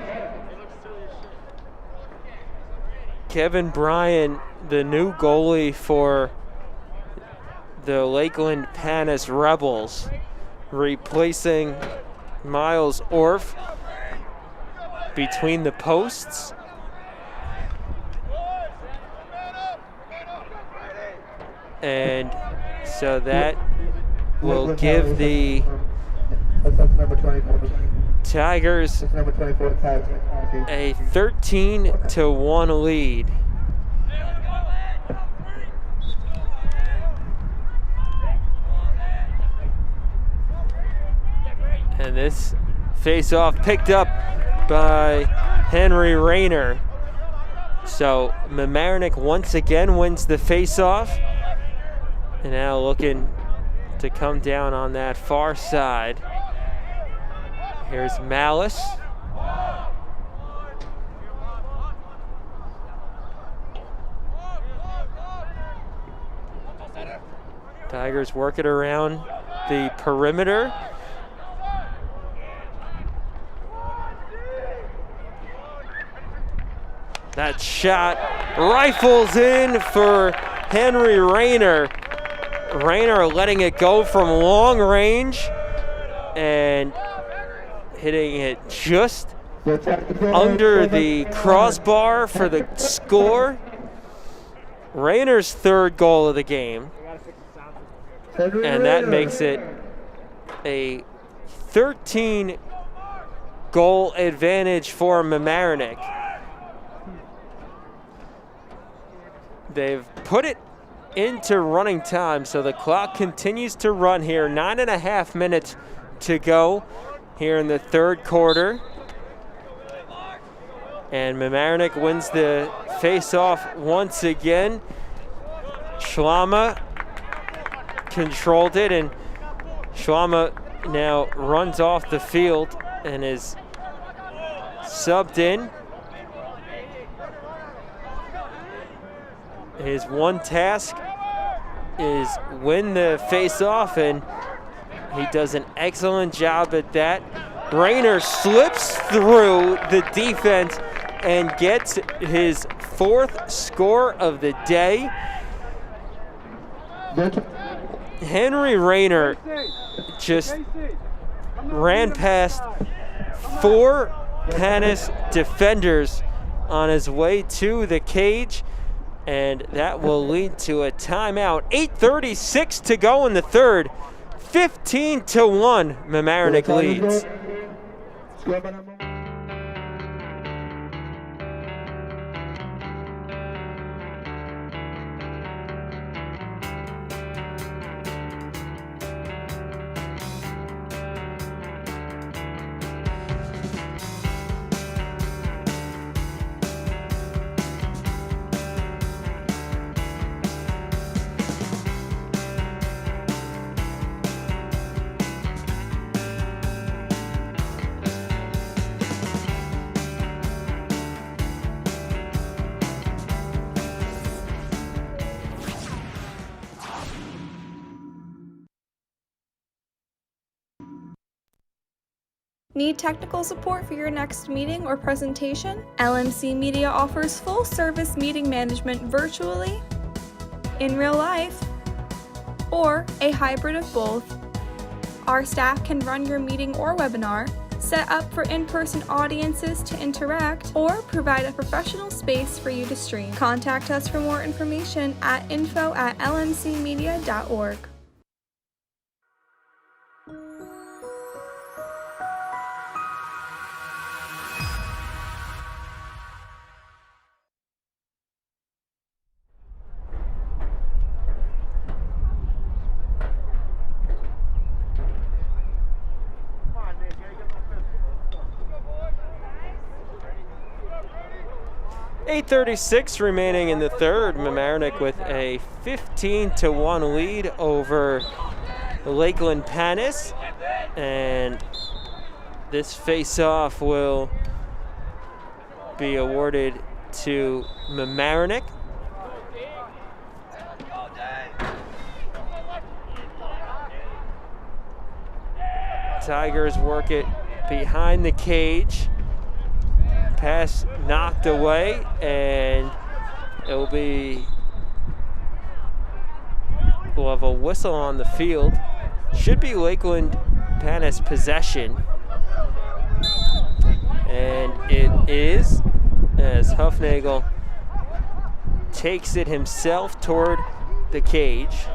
Kevin Bryan, the new goalie for the Lakeland Panas Rebels, replacing Miles Orff between the posts. And so that will give the number 24. Tigers Number 24, Tigers. a 13-1 lead. And this face-off picked up by Henry Rayner. So Mamaroneck once again wins the face-off. And now looking to come down on that far side. Here's Malice. Tigers work it around the perimeter. That shot rifles in for Henry Rayner. Rayner letting it go from long range and hitting it just under the crossbar for the score. Rayner's third goal of the game. And that makes it a 13-goal advantage for Mamaroneck. They've put it into running time, so the clock continues to run here. 9.5 minutes to go here in the third quarter. And Mamaroneck wins the face-off once again. Schlama controlled it, and Schlama now runs off the field and is subbed in. His one task is win the face-off, and he does an excellent job at that. Rayner slips through the defense and gets his fourth score of the day. Henry Rayner just ran past 4 Panas defenders on his way to the cage, and that will lead to a timeout. 8:36 to go in the third. 15-1, Mamaroneck leads. Need technical support for your next meeting or presentation? LMC Media offers full-service meeting management virtually, in real life, or a hybrid of both. Our staff can run your meeting or webinar, set up for in-person audiences to interact, or provide a professional space for you to stream. Contact us for more information at info@lmcmedia.org.8:36 remaining in the third. Mamaroneck with a 15-1 lead over Lakeland Panas, and this face-off will be awarded to Mamaroneck. Tigers work it behind the cage. Pass knocked away, and we'll have a whistle on the field. Should be Lakeland Panas possession. And it is, as Huffnagel takes it himself toward the cage.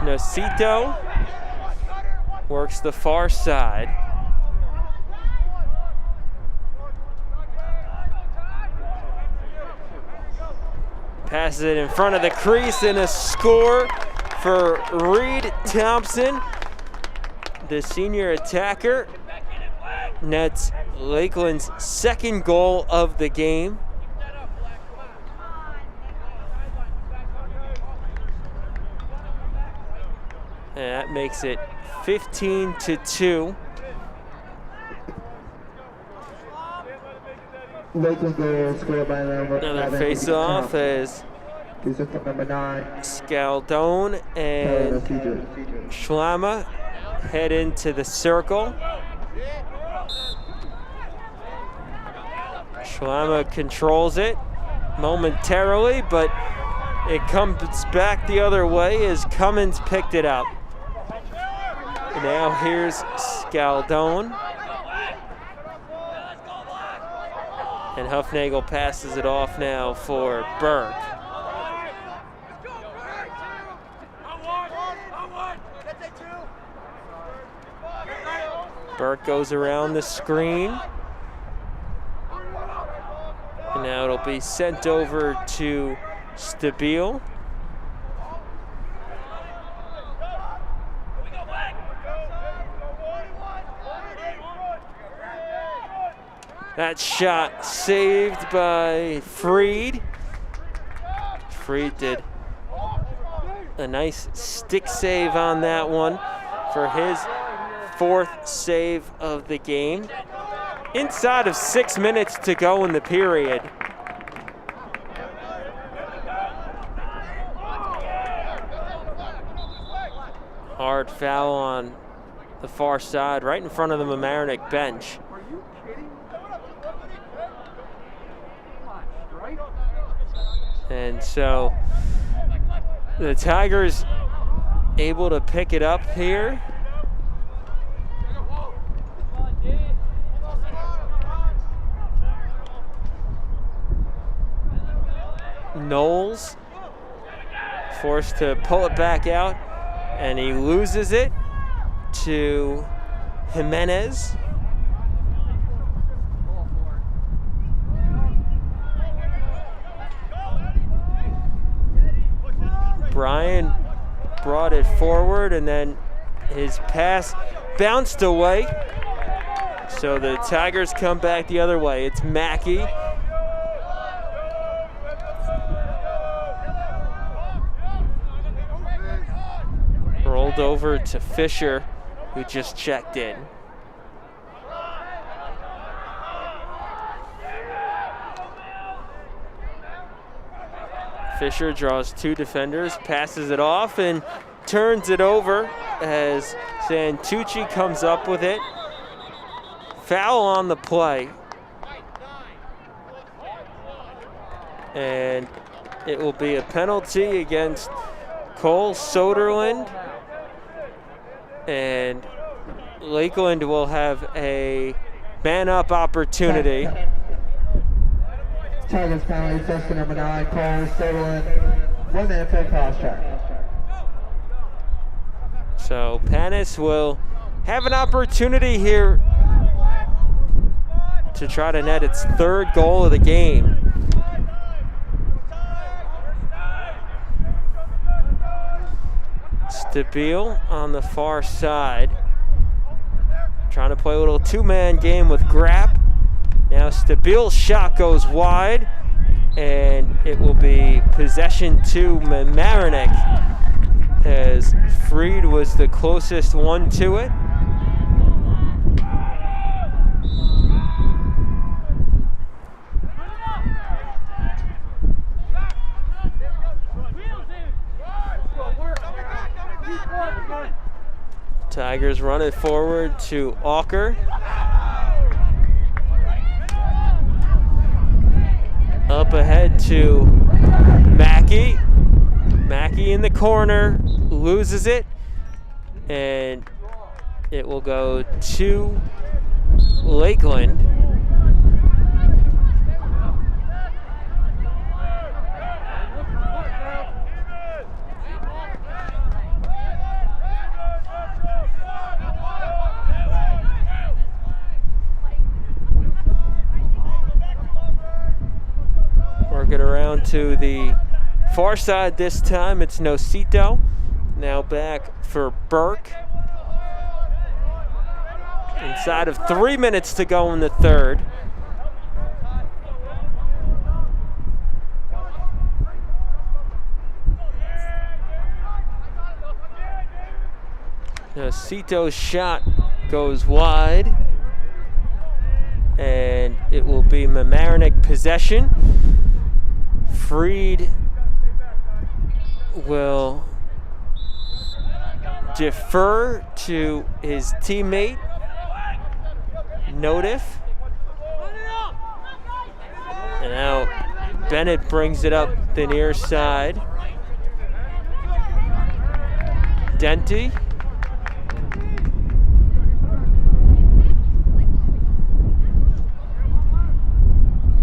Nocito works the far side. Passes it in front of the crease, and a score for Reed Thompson. The senior attacker nets Lakeland's second goal of the game. And that makes it 15-2. Lakeland goal scored by Another face-off as number 9. Scaldone and Schlama head into the circle. Schlama controls it momentarily, but it comes back the other way as Cummins picked it up. Now here's Scaldone. And Huffnagel passes it off now for Burke. Burke goes around the screen. And now it'll be sent over to Stabile. That shot saved by Freed. Freed did a nice stick save on that one for his 4th save of the game. Inside of 6 minutes to go in the period. Hard foul on the far side, right in front of the Mamaroneck bench. And so the Tigers able to pick it up here. Knowles forced to pull it back out, and he loses it to Jimenez. Brian brought it forward, and then his pass bounced away. So the Tigers come back the other way. It's Mackey. Rolled over to Fisher, who just checked in. Fisher draws 2 defenders, passes it off, and turns it over as Santucci comes up with it. Foul on the play. And it will be a penalty against Cole Soderlund. And Lakeland will have a man-up opportunity. Tigers penalty, first to number 9, Cole Soderlund. 1 minute for a cross check. So Panas will have an opportunity here to try to net its 3rd goal of the game. Stabile on the far side, trying to play a little 2-man game with Grapp. Now Stabile's shot goes wide, and it will be possession to Mamaroneck, as Freed was the closest one to it. Tigers run it forward to Auker. Up ahead to Mackey. Mackey in the corner, loses it, and it will go to Lakeland. Down to the far side this time, it's Nocito. Now back for Burke. Inside of 3 minutes to go in the third. Nocito's shot goes wide. And it will be Mamaroneck possession. Freed will defer to his teammate, Notif. And now Bennett brings it up the near side. Denty.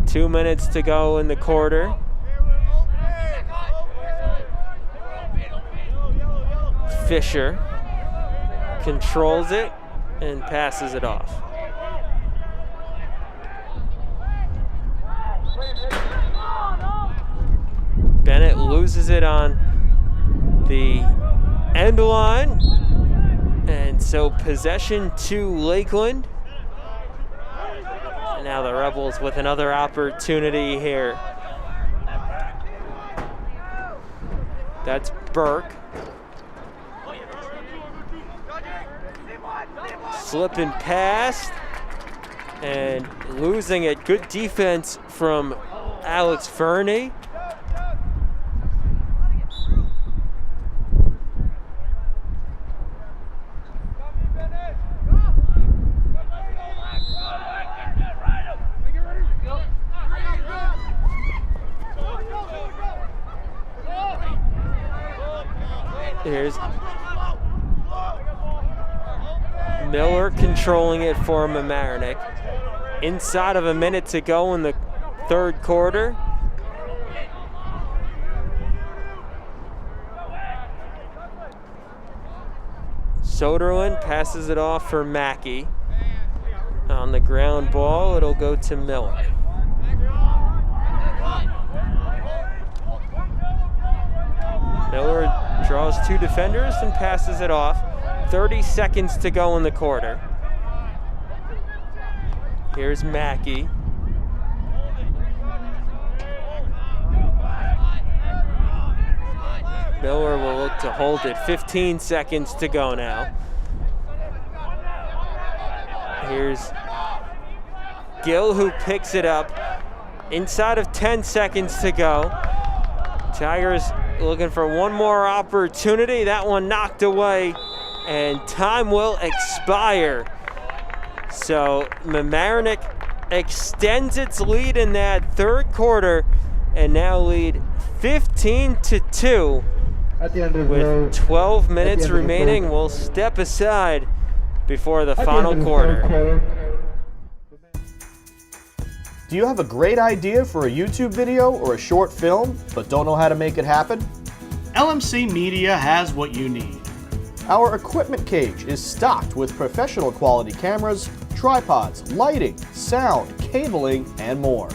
Two minutes to go in the quarter. Fisher controls it and passes it off. Bennett loses it on the end line, and so possession to Lakeland. And now the Rebels with another opportunity here. That's Burke. Slipping past and losing it. Good defense from Alex Fernie. Here's Miller controlling it for Mamaroneck. Inside of a minute to go in the third quarter. Soderlin passes it off for Mackey. On the ground ball, it'll go to Miller. Miller draws two defenders and passes it off. 30 seconds to go in the quarter. Here's Mackey. Miller will look to hold it. 15 seconds to go now. Here's Gill, who picks it up. Inside of 10 seconds to go. Tigers looking for one more opportunity. That one knocked away, and time will expire. So Mamaroneck extends its lead in that third quarter and now lead 15-2. At the end of with 12 minutes remaining. We'll step aside before the final quarter. Do you have a great idea for a YouTube video or a short film, but don't know how to make it happen? LMC Media has what you need. Our equipment cage is stocked with professional quality cameras, tripods, lighting, sound, cabling, and more.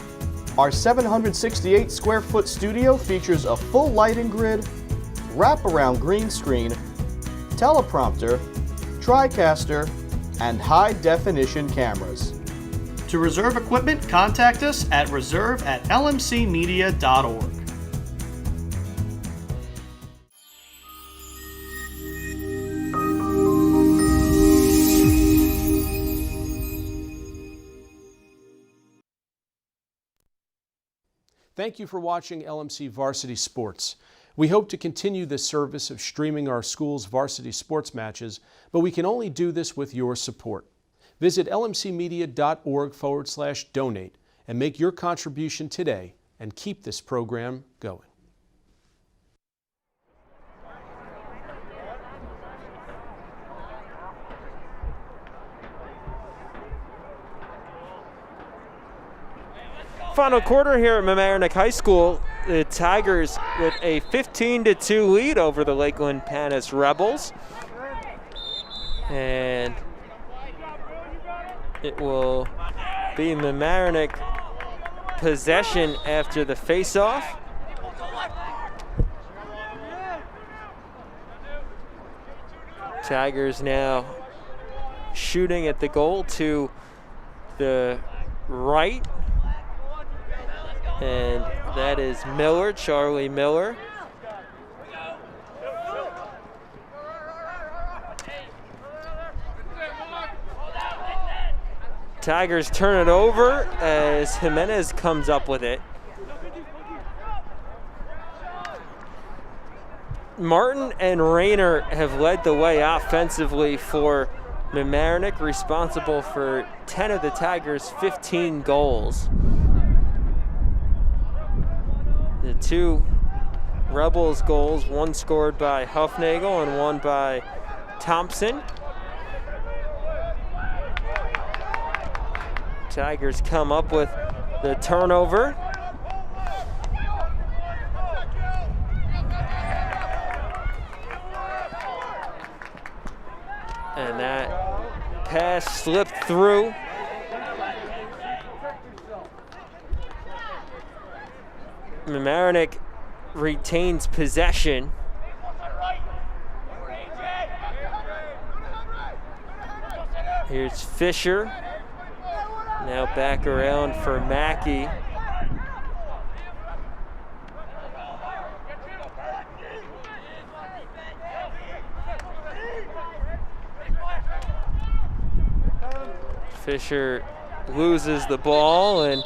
Our 768 square foot studio features a full lighting grid, wraparound green screen, teleprompter, TriCaster, and high definition cameras. To reserve equipment, contact us at reserve@lmcmedia.org. Thank you for watching LMC Varsity Sports. We hope to continue this service of streaming our school's varsity sports matches, but we can only do this with your support. Visit lmcmedia.org/donate and make your contribution today and keep this program going. Final quarter here at Mamaroneck High School. The Tigers with a 15-2 lead over the Lakeland Panas Rebels. And it will be Mamaroneck possession after the face-off. Tigers now shooting at the goal to the right. And that is Miller, Charlie Miller. Tigers turn it over as Jimenez comes up with it. Martin and Rayner have led the way offensively for Mamaroneck, responsible for 10 of the Tigers' 15 goals. The two Rebels goals, one scored by Huffnagel and one by Thompson. Tigers come up with the turnover. And that pass slipped through. Mamaroneck retains possession. Here's Fisher. Now back around for Mackey. Fisher loses the ball and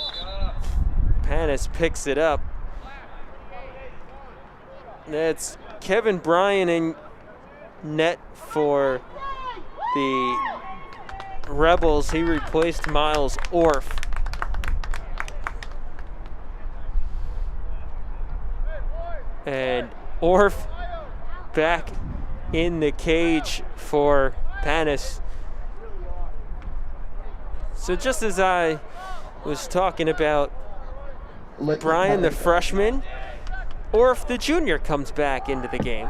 Panas picks it up. That's Kevin Bryan in net for the Rebels. He replaced Miles Orff. And Orff back in the cage for Panas. So just as I was talking about Bryan the freshman, Orff the junior comes back into the game.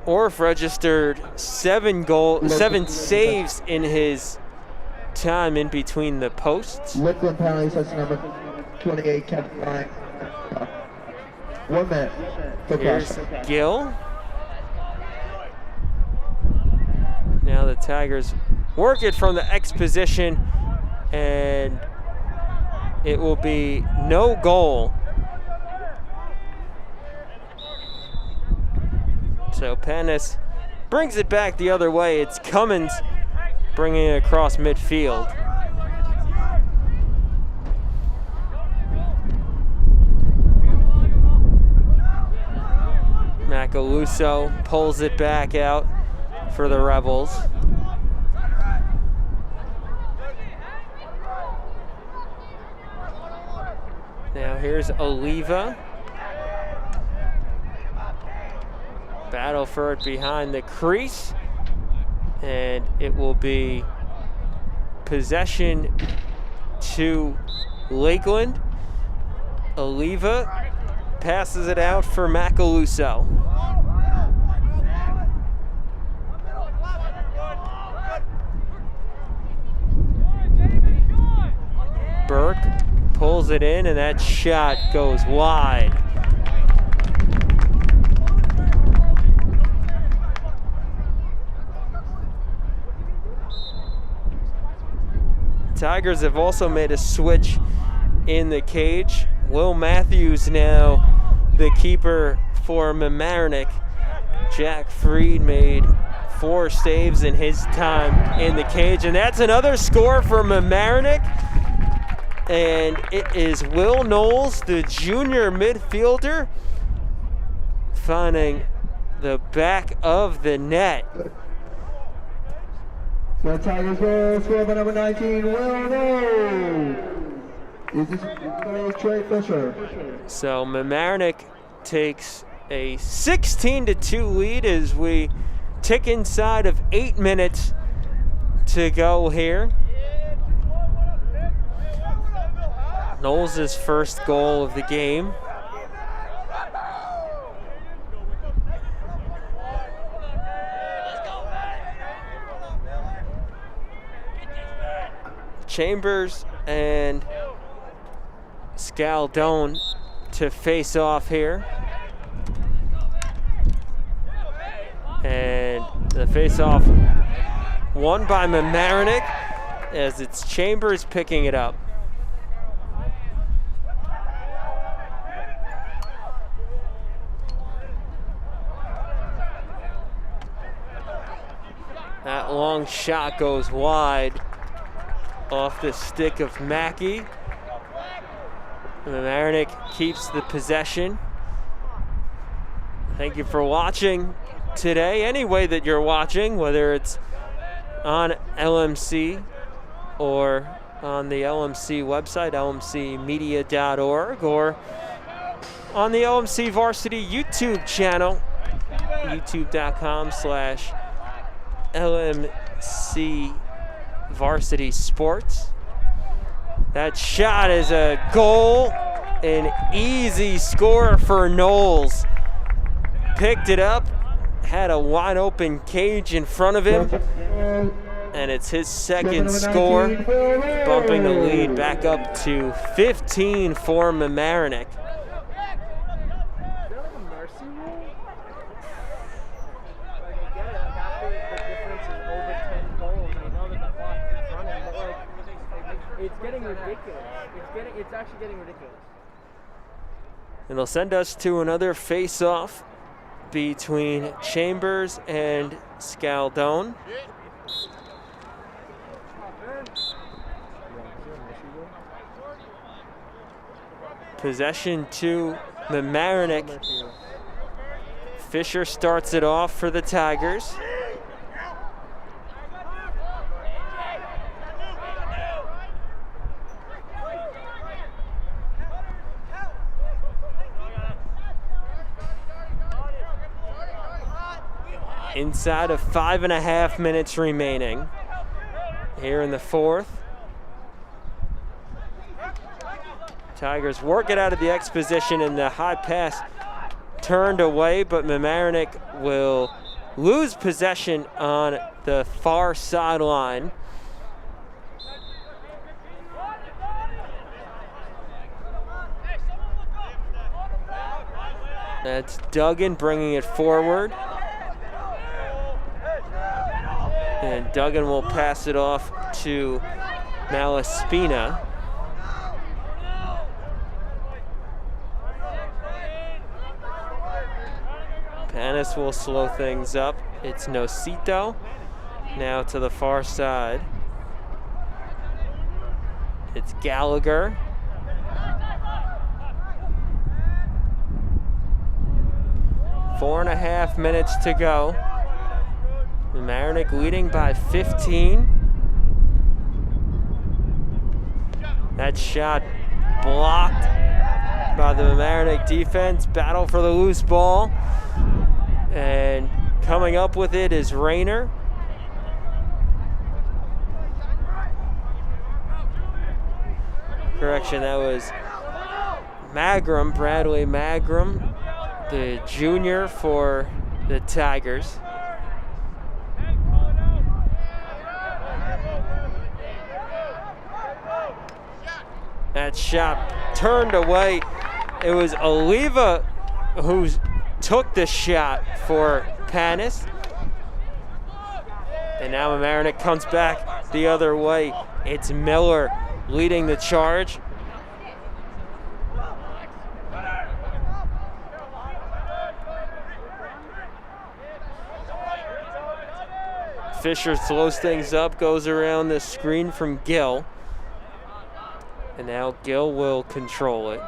Orff registered 7 saves in his time in between the posts. Lakeland penalty, that's number 28, Kevin Bryan. 1 minute. Here's Gill. Now the Tigers work it from the X position, and it will be no goal. So Panas brings it back the other way. It's Cummins bringing it across midfield. Macaluso pulls it back out for the Rebels. Now here's Oliva. Battle for it behind the crease, and it will be possession to Lakeland. Oliva passes it out for Macaluso. Burke pulls it in, and that shot goes wide. Tigers have also made a switch in the cage. Will Matthews now the keeper for Mamaroneck. Jack Freed made 4 saves in his time in the cage, and that's another score for Mamaroneck. And it is Will Knowles, the junior midfielder, finding the back of the net. The Tigers goal scored by number 19, Will Knowles. This is Trey Fisher. So Mamaroneck takes a 16-2 lead as we tick inside of 8 minutes to go here. Knowles' first goal of the game. Chambers and Scaldone to face off here. And the face-off won by Mamaroneck as it's Chambers picking it up. That long shot goes wide off the stick of Mackey. Mamaroneck keeps the possession. Thank you for watching today, any way that you're watching, whether it's on LMC or on the LMC website, lmcmedia.org, or on the LMC Varsity YouTube channel, youtube.com/LMC Varsity Sports. That shot is a goal, an easy score for Knowles. Picked it up, had a wide open cage in front of him, and it's his second score, bumping the lead back up to 15 for Mamaroneck. It's getting ridiculous. It's actually getting ridiculous. It'll send us to another face-off between Chambers and Scaldone. Possession to Mamaroneck. Fisher starts it off for the Tigers. Inside of 5.5 minutes remaining here in the fourth. Tigers work it out of the X position, and the high pass turned away, but Mamaroneck will lose possession on the far sideline. That's Duggan bringing it forward. And Duggan will pass it off to Malaspina. Panas will slow things up. It's Nocito now to the far side. It's Gallagher. Four and a half minutes to go. Mamaroneck leading by 15. That shot blocked by the Mamaroneck defense. Battle for the loose ball. And coming up with it is Rayner. Correction, that was Magrum, Bradley Magrum, the junior for the Tigers. That shot turned away. It was Oliva who took the shot for Panas. And now Mamaroneck comes back the other way. It's Miller leading the charge. Fisher slows things up, goes around the screen from Gill. And now Gill will control it.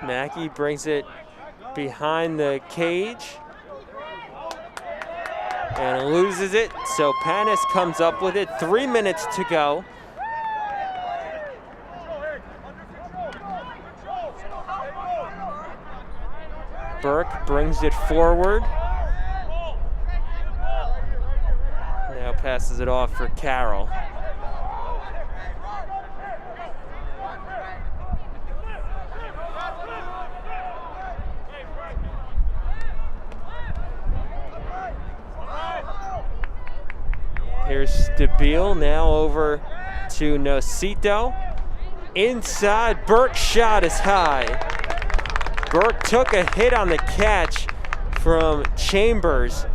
Mackey brings it behind the cage and loses it. So Panas comes up with it. 3 minutes to go. Burke brings it forward. Now passes it off for Carroll. Here's Stabile now over to Nocito. inside. Burke's shot is high. Burke took a hit on the catch from Chambers.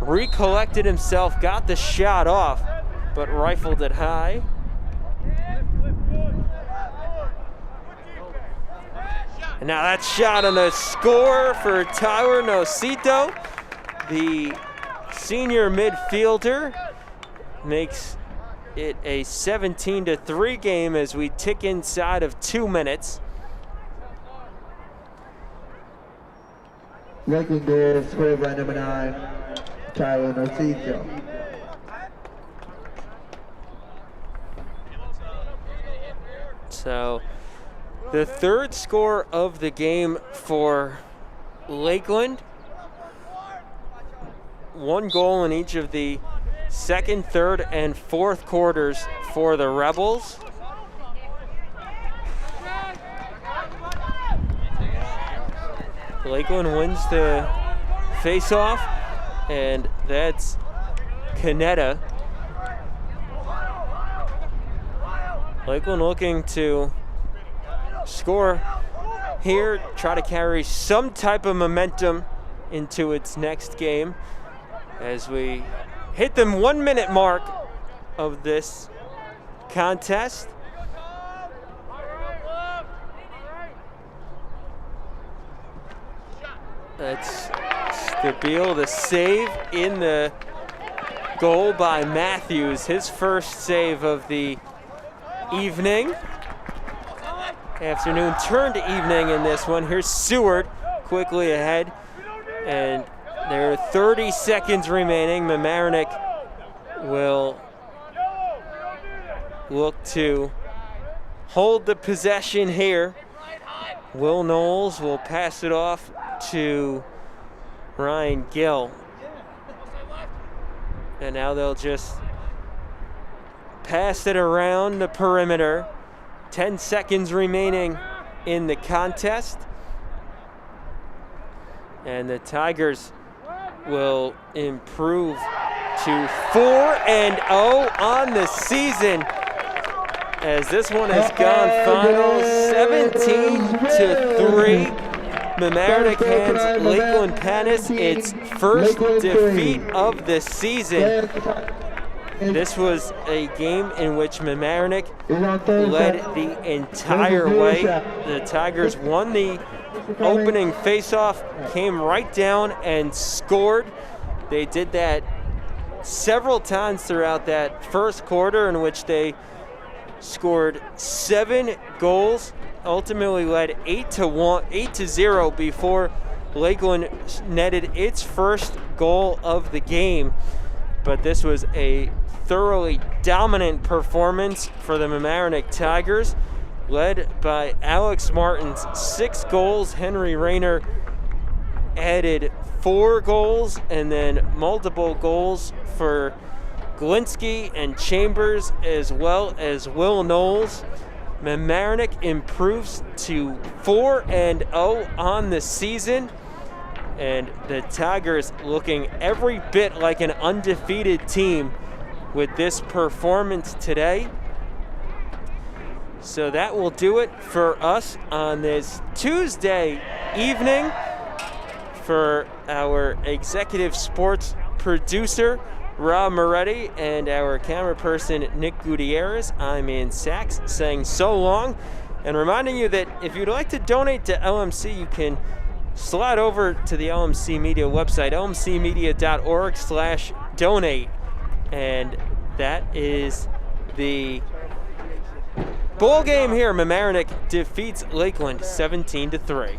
Recollected himself, got the shot off, but rifled it high. And now that shot on the score for Tyler Nocito. The senior midfielder makes it a 17-3 game as we tick inside of 2 minutes. Lakeland goal scored by number 9, Tyler Nocito. So the third score of the game for Lakeland. 1 goal in each of the second, third, and fourth quarters for the Rebels. Lakeland wins the face-off, and that's Canetta. Lakeland looking to score here, try to carry some type of momentum into its next game as we hit the 1 minute mark of this contest. That's Stabile, the save in the goal by Matthews, his first save of the evening. Afternoon turned to evening in this one. Here's Seward quickly ahead, and there are 30 seconds remaining. Mamaroneck will look to hold the possession here. Will Knowles will pass it off to Ryan Gill. And now they'll just pass it around the perimeter. 10 seconds remaining in the contest. And the Tigers will improve to 4-0 on the season, as this one has gone final 17-3. Mamaroneck hands Lakeland Panas its first defeat of the season. This was a game in which Mamaroneck led the entire way. The Tigers won the opening faceoff, came right down and scored. They did that several times throughout that first quarter, in which they scored 7 goals, ultimately led 8-0 before Lakeland netted its first goal of the game. But this was a thoroughly dominant performance for the Mamaroneck Tigers, led by Alex Martin's 6 goals. Henry Rayner added 4 goals, and then multiple goals for Glinski and Chambers, as well as Will Knowles. Mamaroneck improves to 4-0 on the season, and the Tigers looking every bit like an undefeated team with this performance today. So that will do it for us on this Tuesday evening. For our executive sports producer, Rob Moretti, and our camera person, Nick Gutierrez, I'm Ian Sachs, saying so long, and reminding you that if you'd like to donate to LMC, you can slide over to the LMC Media website, lmcmedia.org/donate, and that is the bowl game here. Mamaroneck defeats Lakeland 17-3.